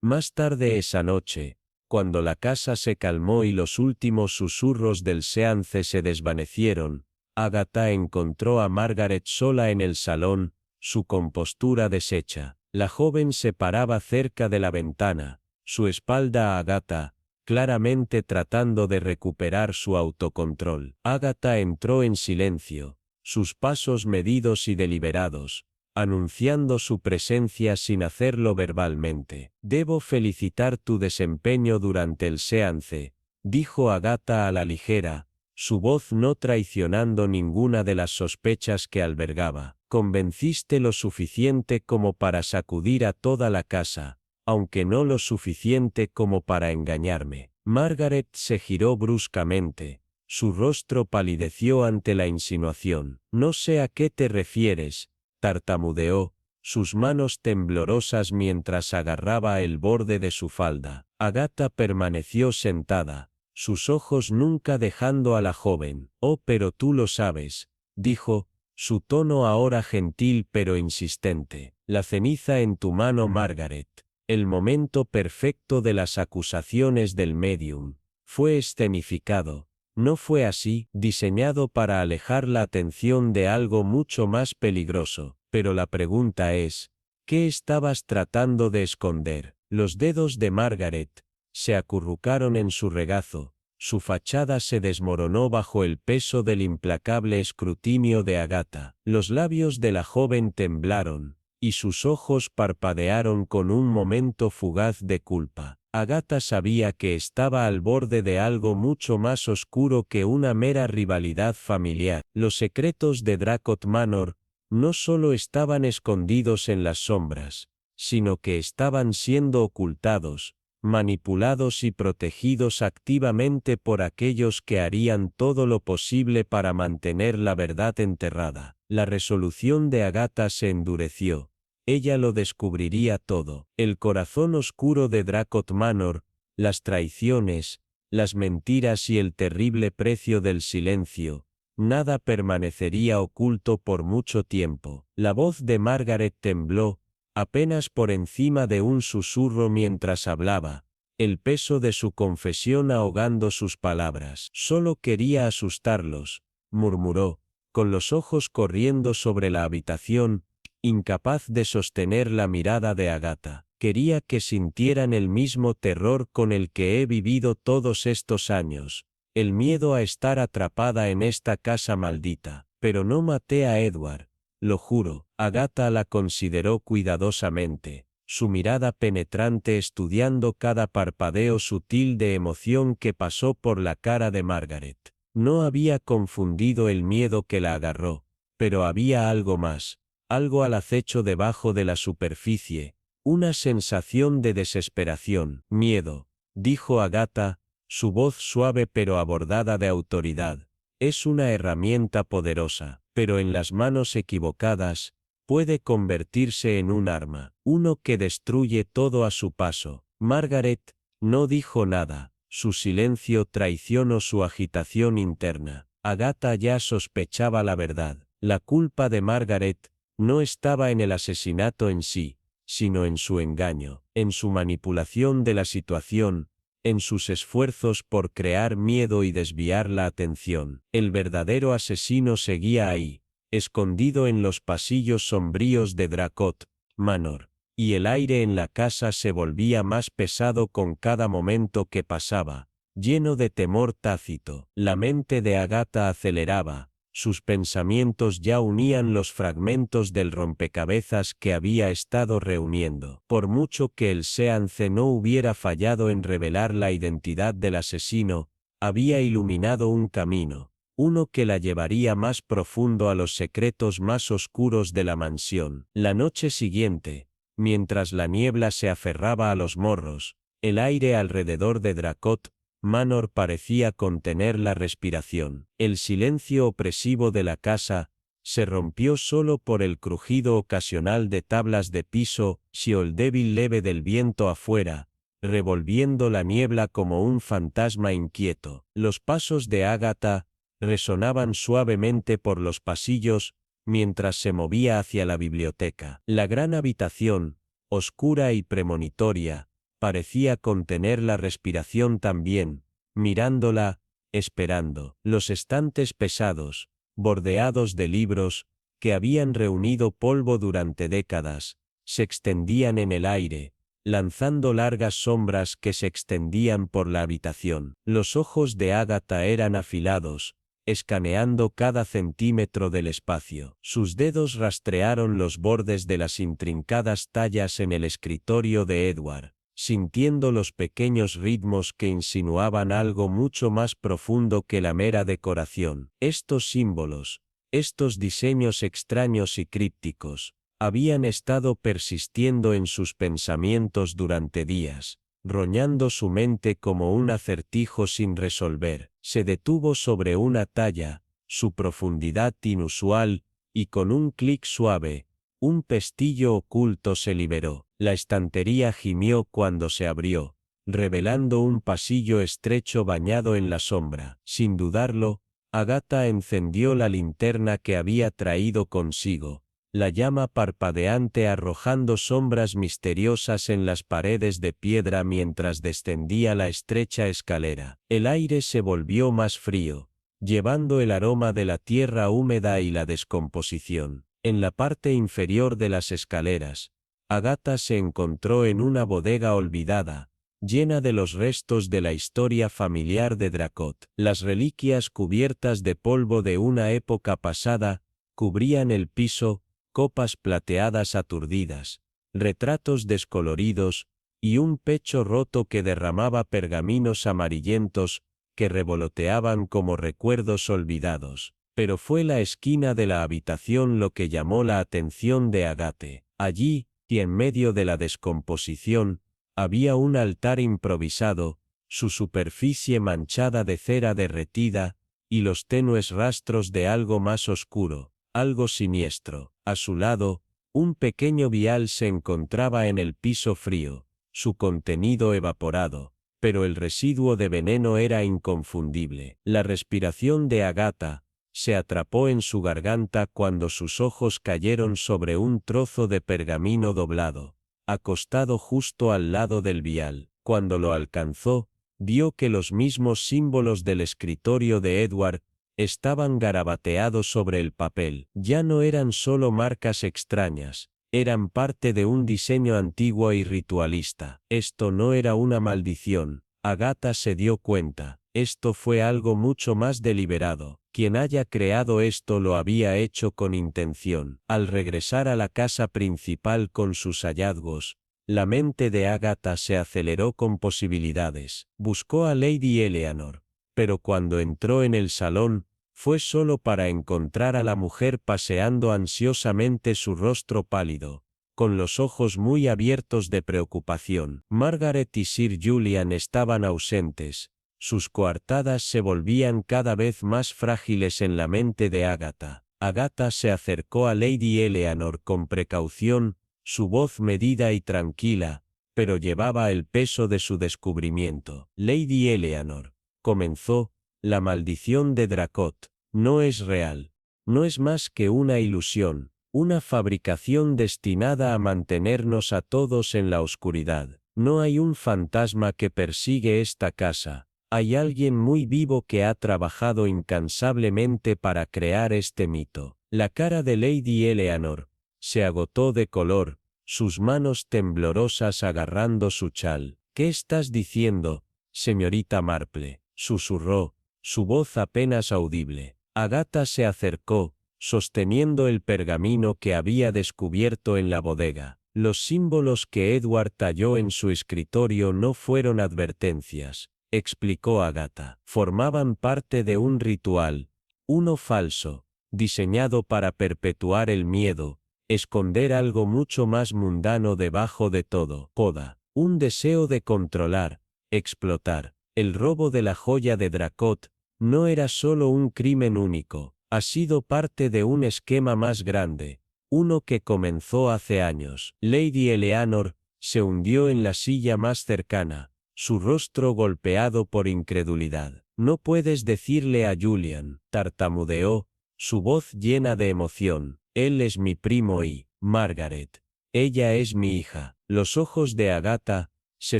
Más tarde esa noche, cuando la casa se calmó y los últimos susurros del séance se desvanecieron, Agatha encontró a Margaret sola en el salón, su compostura deshecha. La joven se paraba cerca de la ventana, su espalda a Agatha, claramente tratando de recuperar su autocontrol. Agatha entró en silencio, sus pasos medidos y deliberados, anunciando su presencia sin hacerlo verbalmente. «Debo felicitar tu desempeño durante el séance», dijo Agatha a la ligera, su voz no traicionando ninguna de las sospechas que albergaba. «Convenciste lo suficiente como para sacudir a toda la casa, aunque no lo suficiente como para engañarme». Margaret se giró bruscamente, su rostro palideció ante la insinuación. «No sé a qué te refieres», tartamudeó, sus manos temblorosas mientras agarraba el borde de su falda. Agatha permaneció sentada, sus ojos nunca dejando a la joven. «Oh, pero tú lo sabes», dijo, su tono ahora gentil pero insistente. La ceniza en tu mano, Margaret. El momento perfecto de las acusaciones del médium. Fue escenificado. No fue así, diseñado para alejar la atención de algo mucho más peligroso. Pero la pregunta es, ¿qué estabas tratando de esconder? Los dedos de Margaret se acurrucaron en su regazo. Su fachada se desmoronó bajo el peso del implacable escrutinio de Agatha. Los labios de la joven temblaron, y sus ojos parpadearon con un momento fugaz de culpa. Agatha sabía que estaba al borde de algo mucho más oscuro que una mera rivalidad familiar. Los secretos de Dracot Manor no solo estaban escondidos en las sombras, sino que estaban siendo ocultados, manipulados y protegidos activamente por aquellos que harían todo lo posible para mantener la verdad enterrada. La resolución de Agatha se endureció. Ella lo descubriría todo. El corazón oscuro de Dracot Manor, las traiciones, las mentiras y el terrible precio del silencio. Nada permanecería oculto por mucho tiempo. La voz de Margaret tembló, apenas por encima de un susurro mientras hablaba, el peso de su confesión ahogando sus palabras. Solo quería asustarlos, murmuró, con los ojos corriendo sobre la habitación, incapaz de sostener la mirada de Agatha. Quería que sintieran el mismo terror con el que he vivido todos estos años, el miedo a estar atrapada en esta casa maldita. Pero no maté a Edward. Lo juro. Agatha la consideró cuidadosamente, su mirada penetrante estudiando cada parpadeo sutil de emoción que pasó por la cara de Margaret. No había confundido el miedo que la agarró, pero había algo más, algo al acecho debajo de la superficie, una sensación de desesperación. Miedo, dijo Agatha, su voz suave pero abordada de autoridad. Es una herramienta poderosa, pero en las manos equivocadas, puede convertirse en un arma, uno que destruye todo a su paso. Margaret no dijo nada, su silencio traicionó su agitación interna. Agatha ya sospechaba la verdad. La culpa de Margaret no estaba en el asesinato en sí, sino en su engaño, en su manipulación de la situación, en sus esfuerzos por crear miedo y desviar la atención. El verdadero asesino seguía ahí, escondido en los pasillos sombríos de Dracot Manor, y el aire en la casa se volvía más pesado con cada momento que pasaba, lleno de temor tácito. La mente de Agatha aceleraba, sus pensamientos ya unían los fragmentos del rompecabezas que había estado reuniendo. Por mucho que el Seance no hubiera fallado en revelar la identidad del asesino, había iluminado un camino, uno que la llevaría más profundo a los secretos más oscuros de la mansión. La noche siguiente, mientras la niebla se aferraba a los morros, el aire alrededor de Dracot Manor parecía contener la respiración. El silencio opresivo de la casa se rompió solo por el crujido ocasional de tablas de piso y el débil leve del viento afuera, revolviendo la niebla como un fantasma inquieto. Los pasos de Agatha resonaban suavemente por los pasillos mientras se movía hacia la biblioteca. La gran habitación, oscura y premonitoria, parecía contener la respiración también, mirándola, esperando. Los estantes pesados, bordeados de libros, que habían reunido polvo durante décadas, se extendían en el aire, lanzando largas sombras que se extendían por la habitación. Los ojos de Agatha eran afilados, escaneando cada centímetro del espacio. Sus dedos rastrearon los bordes de las intrincadas tallas en el escritorio de Edward, sintiendo los pequeños ritmos que insinuaban algo mucho más profundo que la mera decoración. Estos símbolos, estos diseños extraños y crípticos, habían estado persistiendo en sus pensamientos durante días, roñando su mente como un acertijo sin resolver. Se detuvo sobre una talla, su profundidad inusual, y con un clic suave, un pestillo oculto se liberó. La estantería gimió cuando se abrió, revelando un pasillo estrecho bañado en la sombra. Sin dudarlo, Agatha encendió la linterna que había traído consigo, la llama parpadeante arrojando sombras misteriosas en las paredes de piedra mientras descendía la estrecha escalera. El aire se volvió más frío, llevando el aroma de la tierra húmeda y la descomposición. En la parte inferior de las escaleras, Agatha se encontró en una bodega olvidada, llena de los restos de la historia familiar de Dracot. Las reliquias cubiertas de polvo de una época pasada cubrían el piso, copas plateadas aturdidas, retratos descoloridos, y un pecho roto que derramaba pergaminos amarillentos que revoloteaban como recuerdos olvidados. Pero fue la esquina de la habitación lo que llamó la atención de Agatha. Allí, y en medio de la descomposición, había un altar improvisado, su superficie manchada de cera derretida, y los tenues rastros de algo más oscuro, algo siniestro. A su lado, un pequeño vial se encontraba en el piso frío, su contenido evaporado, pero el residuo de veneno era inconfundible. La respiración de Agatha se atrapó en su garganta cuando sus ojos cayeron sobre un trozo de pergamino doblado, acostado justo al lado del vial. Cuando lo alcanzó, vio que los mismos símbolos del escritorio de Edward estaban garabateados sobre el papel. Ya no eran solo marcas extrañas, eran parte de un diseño antiguo y ritualista. Esto no era una maldición, Agatha se dio cuenta, esto fue algo mucho más deliberado. Quien haya creado esto lo había hecho con intención. Al regresar a la casa principal con sus hallazgos, la mente de Agatha se aceleró con posibilidades. Buscó a Lady Eleanor, pero cuando entró en el salón, fue solo para encontrar a la mujer paseando ansiosamente su rostro pálido, con los ojos muy abiertos de preocupación. Margaret y Sir Julian estaban ausentes. Sus coartadas se volvían cada vez más frágiles en la mente de Agatha. Agatha se acercó a Lady Eleanor con precaución, su voz medida y tranquila, pero llevaba el peso de su descubrimiento. Lady Eleanor, comenzó, la maldición de Dracot no es real. No es más que una ilusión, una fabricación destinada a mantenernos a todos en la oscuridad. No hay un fantasma que persigue esta casa. Hay alguien muy vivo que ha trabajado incansablemente para crear este mito. La cara de Lady Eleanor se agotó de color, sus manos temblorosas agarrando su chal. ¿Qué estás diciendo, señorita Marple?, susurró, su voz apenas audible. Agatha se acercó, sosteniendo el pergamino que había descubierto en la bodega. Los símbolos que Edward talló en su escritorio no fueron advertencias, explicó Agatha. Formaban parte de un ritual, uno falso, diseñado para perpetuar el miedo, esconder algo mucho más mundano debajo de todo. Poda, un deseo de controlar, explotar. El robo de la joya de Dracot no era solo un crimen único, ha sido parte de un esquema más grande, uno que comenzó hace años. Lady Eleanor se hundió en la silla más cercana, su rostro golpeado por incredulidad. No puedes decirle a Julian, tartamudeó, su voz llena de emoción. Él es mi primo y, Margaret, ella es mi hija. Los ojos de Agatha se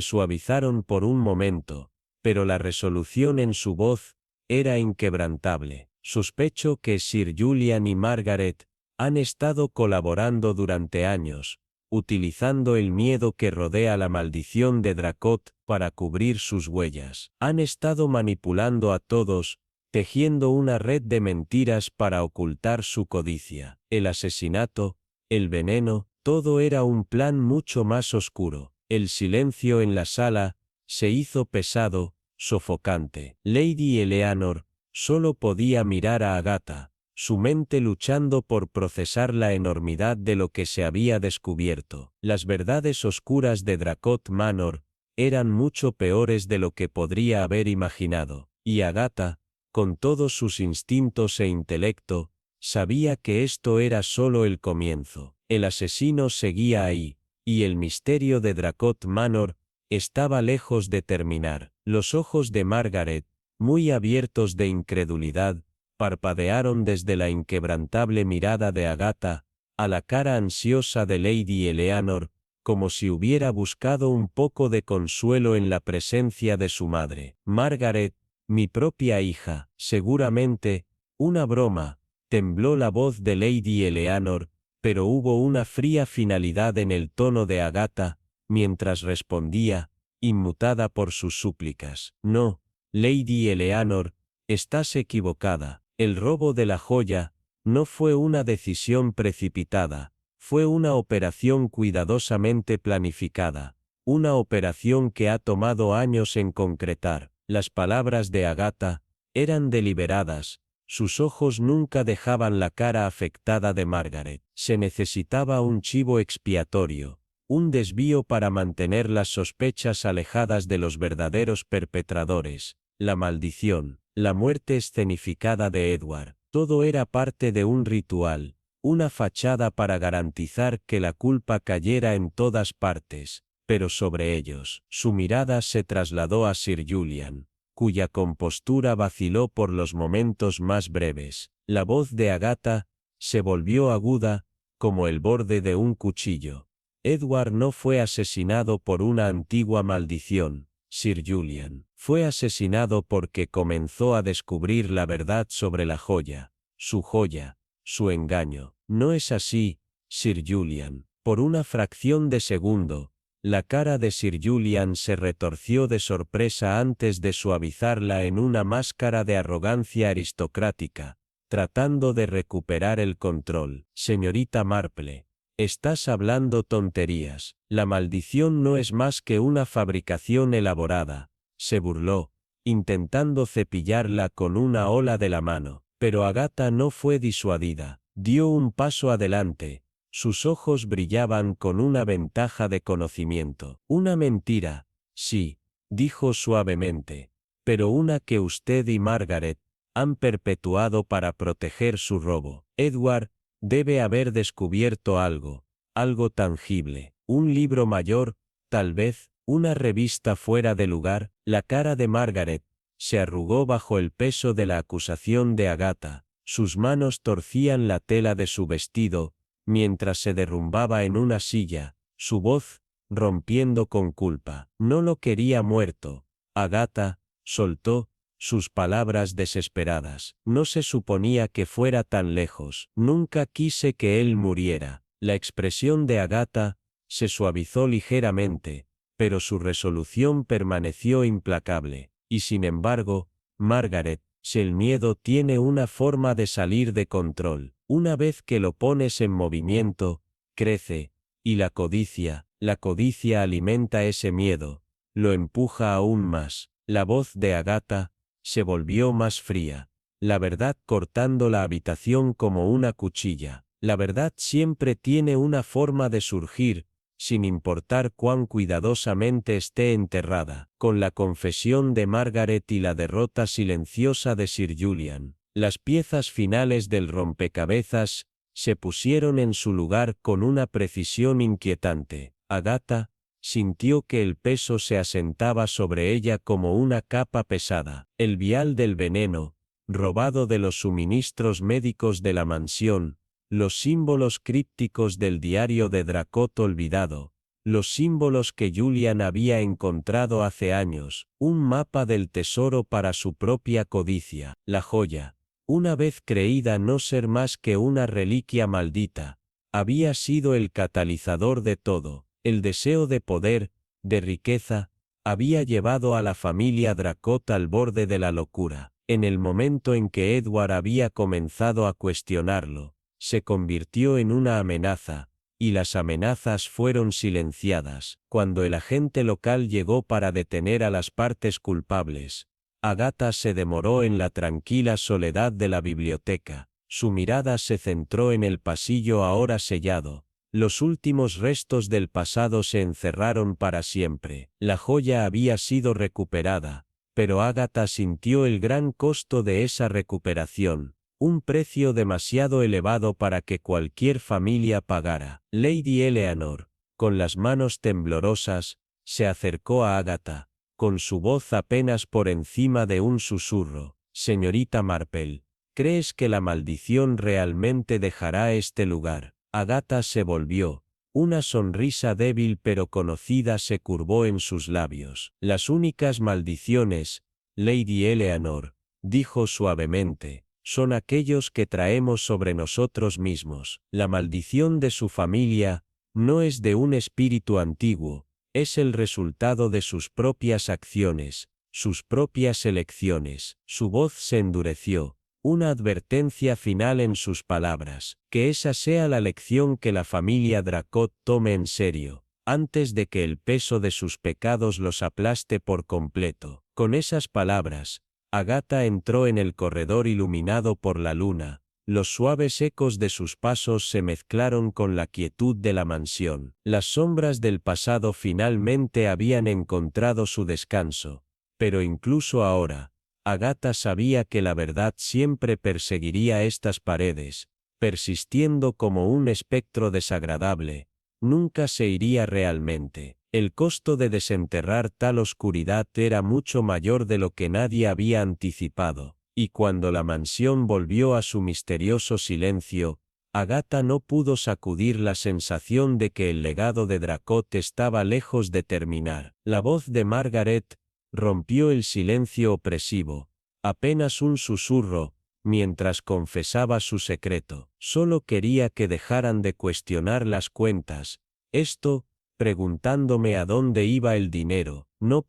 suavizaron por un momento, pero la resolución en su voz era inquebrantable. Sospecho que Sir Julian y Margaret han estado colaborando durante años, utilizando el miedo que rodea la maldición de Dracot para cubrir sus huellas. Han estado manipulando a todos, tejiendo una red de mentiras para ocultar su codicia. El asesinato, el veneno, todo era un plan mucho más oscuro. El silencio en la sala se hizo pesado, sofocante. Lady Eleanor solo podía mirar a Agatha, su mente luchando por procesar la enormidad de lo que se había descubierto. Las verdades oscuras de Dracot Manor eran mucho peores de lo que podría haber imaginado, y Agatha, con todos sus instintos e intelecto, sabía que esto era solo el comienzo. El asesino seguía ahí, y el misterio de Dracot Manor estaba lejos de terminar. Los ojos de Margaret, muy abiertos de incredulidad, parpadearon desde la inquebrantable mirada de Agatha a la cara ansiosa de Lady Eleanor, como si hubiera buscado un poco de consuelo en la presencia de su madre. Margaret, mi propia hija, seguramente, una broma, tembló la voz de Lady Eleanor, pero hubo una fría finalidad en el tono de Agatha, mientras respondía, inmutada por sus súplicas. No, Lady Eleanor, estás equivocada. El robo de la joya no fue una decisión precipitada, fue una operación cuidadosamente planificada, una operación que ha tomado años en concretar. Las palabras de Agatha eran deliberadas, sus ojos nunca dejaban la cara afectada de Margaret. Se necesitaba un chivo expiatorio, un desvío para mantener las sospechas alejadas de los verdaderos perpetradores, la maldición, la muerte escenificada de Edward. Todo era parte de un ritual, una fachada para garantizar que la culpa cayera en todas partes, pero sobre ellos. Su mirada se trasladó a Sir Julian, cuya compostura vaciló por los momentos más breves. La voz de Agatha se volvió aguda, como el borde de un cuchillo. Edward no fue asesinado por una antigua maldición, Sir Julian. Fue asesinado porque comenzó a descubrir la verdad sobre la joya, su engaño. No es así, Sir Julian. Por una fracción de segundo, la cara de Sir Julian se retorció de sorpresa antes de suavizarla en una máscara de arrogancia aristocrática, tratando de recuperar el control. Señorita Marple, estás hablando tonterías. La maldición no es más que una fabricación elaborada, se burló, intentando cepillarla con una ola de la mano. Pero Agatha no fue disuadida, dio un paso adelante, sus ojos brillaban con una ventaja de conocimiento. Una mentira, sí, dijo suavemente, pero una que usted y Margaret han perpetuado para proteger su robo. Edward debe haber descubierto algo tangible, un libro mayor, tal vez, una revista fuera de lugar. La cara de Margaret se arrugó bajo el peso de la acusación de Agatha, sus manos torcían la tela de su vestido, mientras se derrumbaba en una silla, su voz, rompiendo con culpa. No lo quería muerto. Agatha soltó sus palabras desesperadas. No se suponía que fuera tan lejos. Nunca quise que él muriera. La expresión de Agatha se suavizó ligeramente, pero su resolución permaneció implacable. Y sin embargo, Margaret, si el miedo tiene una forma de salir de control, una vez que lo pones en movimiento, crece, y la codicia alimenta ese miedo, lo empuja aún más. La voz de Agatha se volvió más fría, la verdad cortando la habitación como una cuchilla. La verdad siempre tiene una forma de surgir, sin importar cuán cuidadosamente esté enterrada. Con la confesión de Margaret y la derrota silenciosa de Sir Julian, las piezas finales del rompecabezas se pusieron en su lugar con una precisión inquietante. Agatha sintió que el peso se asentaba sobre ella como una capa pesada. El vial del veneno, robado de los suministros médicos de la mansión, los símbolos crípticos del diario de Dracot olvidado, los símbolos que Julian había encontrado hace años, un mapa del tesoro para su propia codicia. La joya, una vez creída no ser más que una reliquia maldita, había sido el catalizador de todo. El deseo de poder, de riqueza, había llevado a la familia Dracot al borde de la locura. En el momento en que Edward había comenzado a cuestionarlo, se convirtió en una amenaza, y las amenazas fueron silenciadas. Cuando el agente local llegó para detener a las partes culpables, Agatha se demoró en la tranquila soledad de la biblioteca. Su mirada se centró en el pasillo ahora sellado. Los últimos restos del pasado se encerraron para siempre. La joya había sido recuperada, pero Agatha sintió el gran costo de esa recuperación, un precio demasiado elevado para que cualquier familia pagara. Lady Eleanor, con las manos temblorosas, se acercó a Agatha, con su voz apenas por encima de un susurro. Señorita Marple, ¿Crees que la maldición realmente dejará este lugar? Agatha se volvió. Una sonrisa débil pero conocida se curvó en sus labios. Las únicas maldiciones, Lady Eleanor, dijo suavemente, son aquellos que traemos sobre nosotros mismos. La maldición de su familia no es de un espíritu antiguo, es el resultado de sus propias acciones, sus propias elecciones. Su voz se endureció. Una advertencia final en sus palabras, que esa sea la lección que la familia Dracot tome en serio, antes de que el peso de sus pecados los aplaste por completo. Con esas palabras, Agatha entró en el corredor iluminado por la luna. Los suaves ecos de sus pasos se mezclaron con la quietud de la mansión. Las sombras del pasado finalmente habían encontrado su descanso, pero incluso ahora, Agatha sabía que la verdad siempre perseguiría estas paredes, persistiendo como un espectro desagradable, nunca se iría realmente. El costo de desenterrar tal oscuridad era mucho mayor de lo que nadie había anticipado, y cuando la mansión volvió a su misterioso silencio, Agatha no pudo sacudir la sensación de que el legado de Dracot estaba lejos de terminar. La voz de Margaret rompió el silencio opresivo, apenas un susurro, mientras confesaba su secreto. Solo quería que dejaran de cuestionar las cuentas. Esto, preguntándome a dónde iba el dinero, no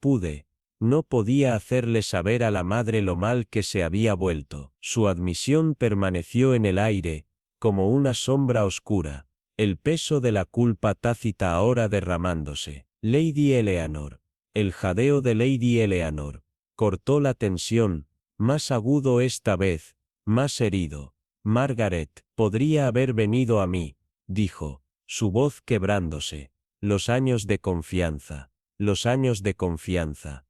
podía hacerle saber a la madre lo mal que se había vuelto. Su admisión permaneció en el aire, como una sombra oscura, el peso de la culpa tácita ahora derramándose. Lady Eleanor. El jadeo de Lady Eleanor cortó la tensión, más agudo esta vez, más herido. Margaret, podría haber venido a mí, dijo, su voz quebrándose. Los años de confianza,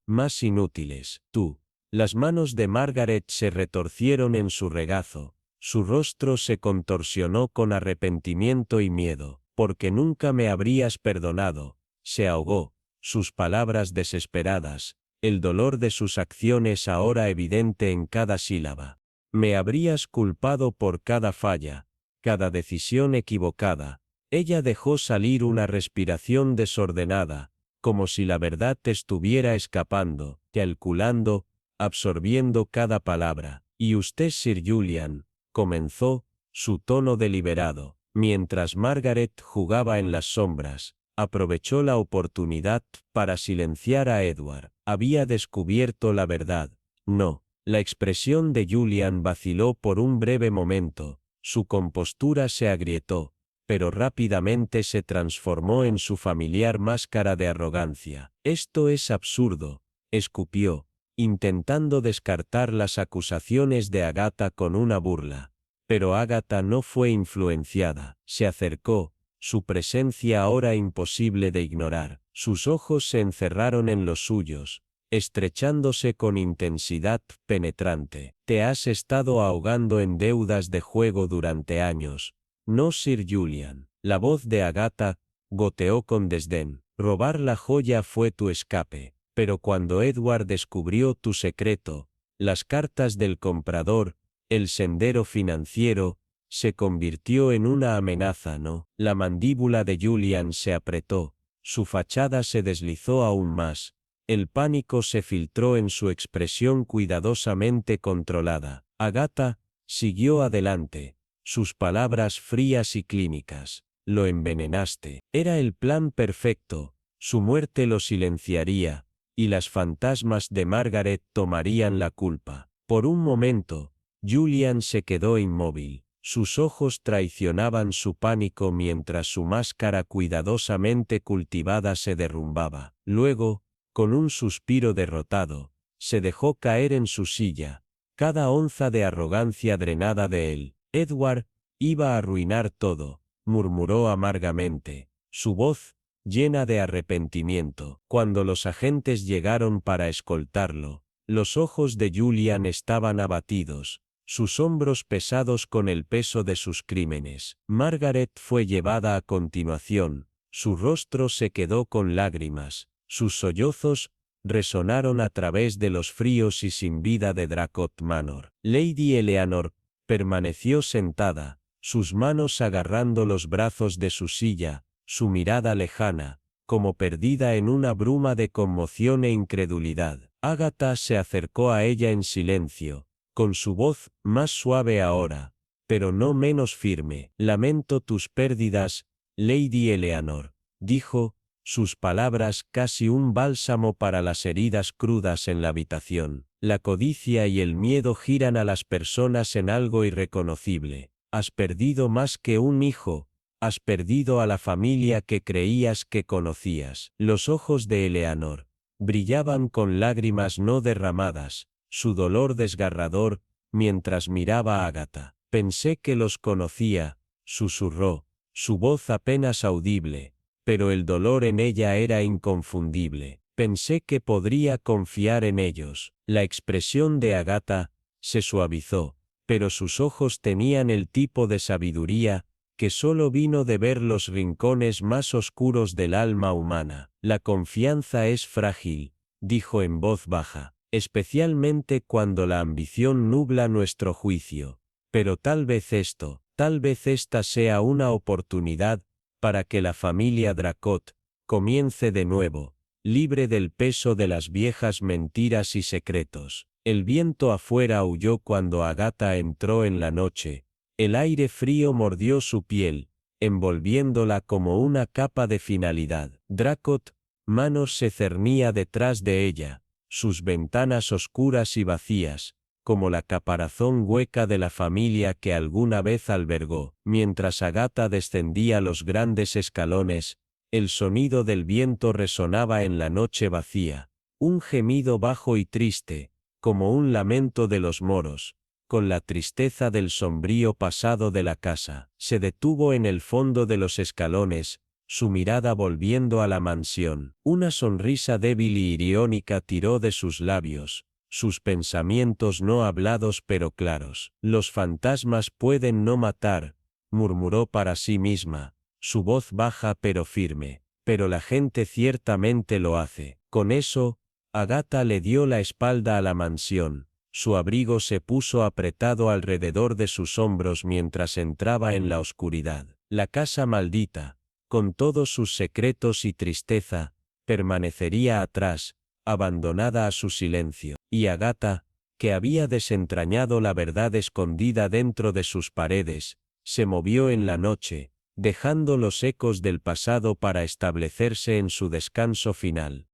más inútiles. Tú. Las manos de Margaret se retorcieron en su regazo, su rostro se contorsionó con arrepentimiento y miedo, porque nunca me habrías perdonado, se ahogó. Sus palabras desesperadas, el dolor de sus acciones ahora evidente en cada sílaba. Me habrías culpado por cada falla, cada decisión equivocada. Ella dejó salir una respiración desordenada, como si la verdad estuviera escapando, calculando, absorbiendo cada palabra. Y usted, Sir Julian, comenzó, su tono deliberado, mientras Margaret jugaba en las sombras. Aprovechó la oportunidad para silenciar a Edward. Había descubierto la verdad. No. La expresión de Julian vaciló por un breve momento, su compostura se agrietó, pero rápidamente se transformó en su familiar máscara de arrogancia. Esto es absurdo, escupió, intentando descartar las acusaciones de Agatha con una burla. Pero Agatha no fue influenciada, se acercó, su presencia ahora imposible de ignorar. Sus ojos se encerraron en los suyos, estrechándose con intensidad penetrante. Te has estado ahogando en deudas de juego durante años, ¿no, Sir Julian? La voz de Agatha goteó con desdén. Robar la joya fue tu escape, pero cuando Edward descubrió tu secreto, las cartas del comprador, el sendero financiero, se convirtió en una amenaza, ¿no? La mandíbula de Julian se apretó, su fachada se deslizó aún más, el pánico se filtró en su expresión cuidadosamente controlada. Agatha siguió adelante, sus palabras frías y clínicas. Lo envenenaste. Era el plan perfecto, su muerte lo silenciaría, y las fantasmas de Margaret tomarían la culpa. Por un momento, Julian se quedó inmóvil. Sus ojos traicionaban su pánico mientras su máscara cuidadosamente cultivada se derrumbaba. Luego, con un suspiro derrotado, se dejó caer en su silla, cada onza de arrogancia drenada de él. Edward iba a arruinar todo, murmuró amargamente, su voz llena de arrepentimiento. Cuando los agentes llegaron para escoltarlo, los ojos de Julian estaban abatidos, sus hombros pesados con el peso de sus crímenes. Margaret fue llevada a continuación, su rostro se quedó con lágrimas, sus sollozos resonaron a través de los fríos y sin vida de Dracot Manor. Lady Eleanor Permaneció sentada, sus manos agarrando los brazos de su silla, su mirada lejana, como perdida en una bruma de conmoción e incredulidad. Agatha se acercó a ella en silencio, con su voz más suave ahora, pero no menos firme. Lamento tus pérdidas, Lady Eleanor, dijo, sus palabras casi un bálsamo para las heridas crudas en la habitación. La codicia y el miedo giran a las personas en algo irreconocible. Has perdido más que un hijo, has perdido a la familia que creías que conocías. Los ojos de Eleanor brillaban con lágrimas no derramadas, su dolor desgarrador, mientras miraba a Agatha. Pensé que los conocía, susurró, su voz apenas audible, pero el dolor en ella era inconfundible. Pensé que podría confiar en ellos. La expresión de Agatha se suavizó, pero sus ojos tenían el tipo de sabiduría que solo vino de ver los rincones más oscuros del alma humana. La confianza es frágil, dijo en voz baja, especialmente cuando la ambición nubla nuestro juicio. Pero tal vez esta sea una oportunidad para que la familia Dracot comience de nuevo, libre del peso de las viejas mentiras y secretos. El viento afuera aulló cuando Agatha entró en la noche. El aire frío mordió su piel, envolviéndola como una capa de finalidad. Dracot, manos se cernía detrás de ella, sus ventanas oscuras y vacías, como la caparazón hueca de la familia que alguna vez albergó. Mientras Agatha descendía los grandes escalones, el sonido del viento resonaba en la noche vacía, un gemido bajo y triste, como un lamento de los moros, con la tristeza del sombrío pasado de la casa. Se detuvo en el fondo de los escalones, su mirada volviendo a la mansión. Una sonrisa débil y irónica tiró de sus labios, sus pensamientos no hablados pero claros. Los fantasmas pueden no matar, murmuró para sí misma, su voz baja pero firme, pero la gente ciertamente lo hace. Con eso, Agatha le dio la espalda a la mansión. Su abrigo se puso apretado alrededor de sus hombros mientras entraba en la oscuridad. La casa maldita, con todos sus secretos y tristeza, permanecería atrás, abandonada a su silencio. Y Agatha, que había desentrañado la verdad escondida dentro de sus paredes, se movió en la noche, dejando los ecos del pasado para establecerse en su descanso final.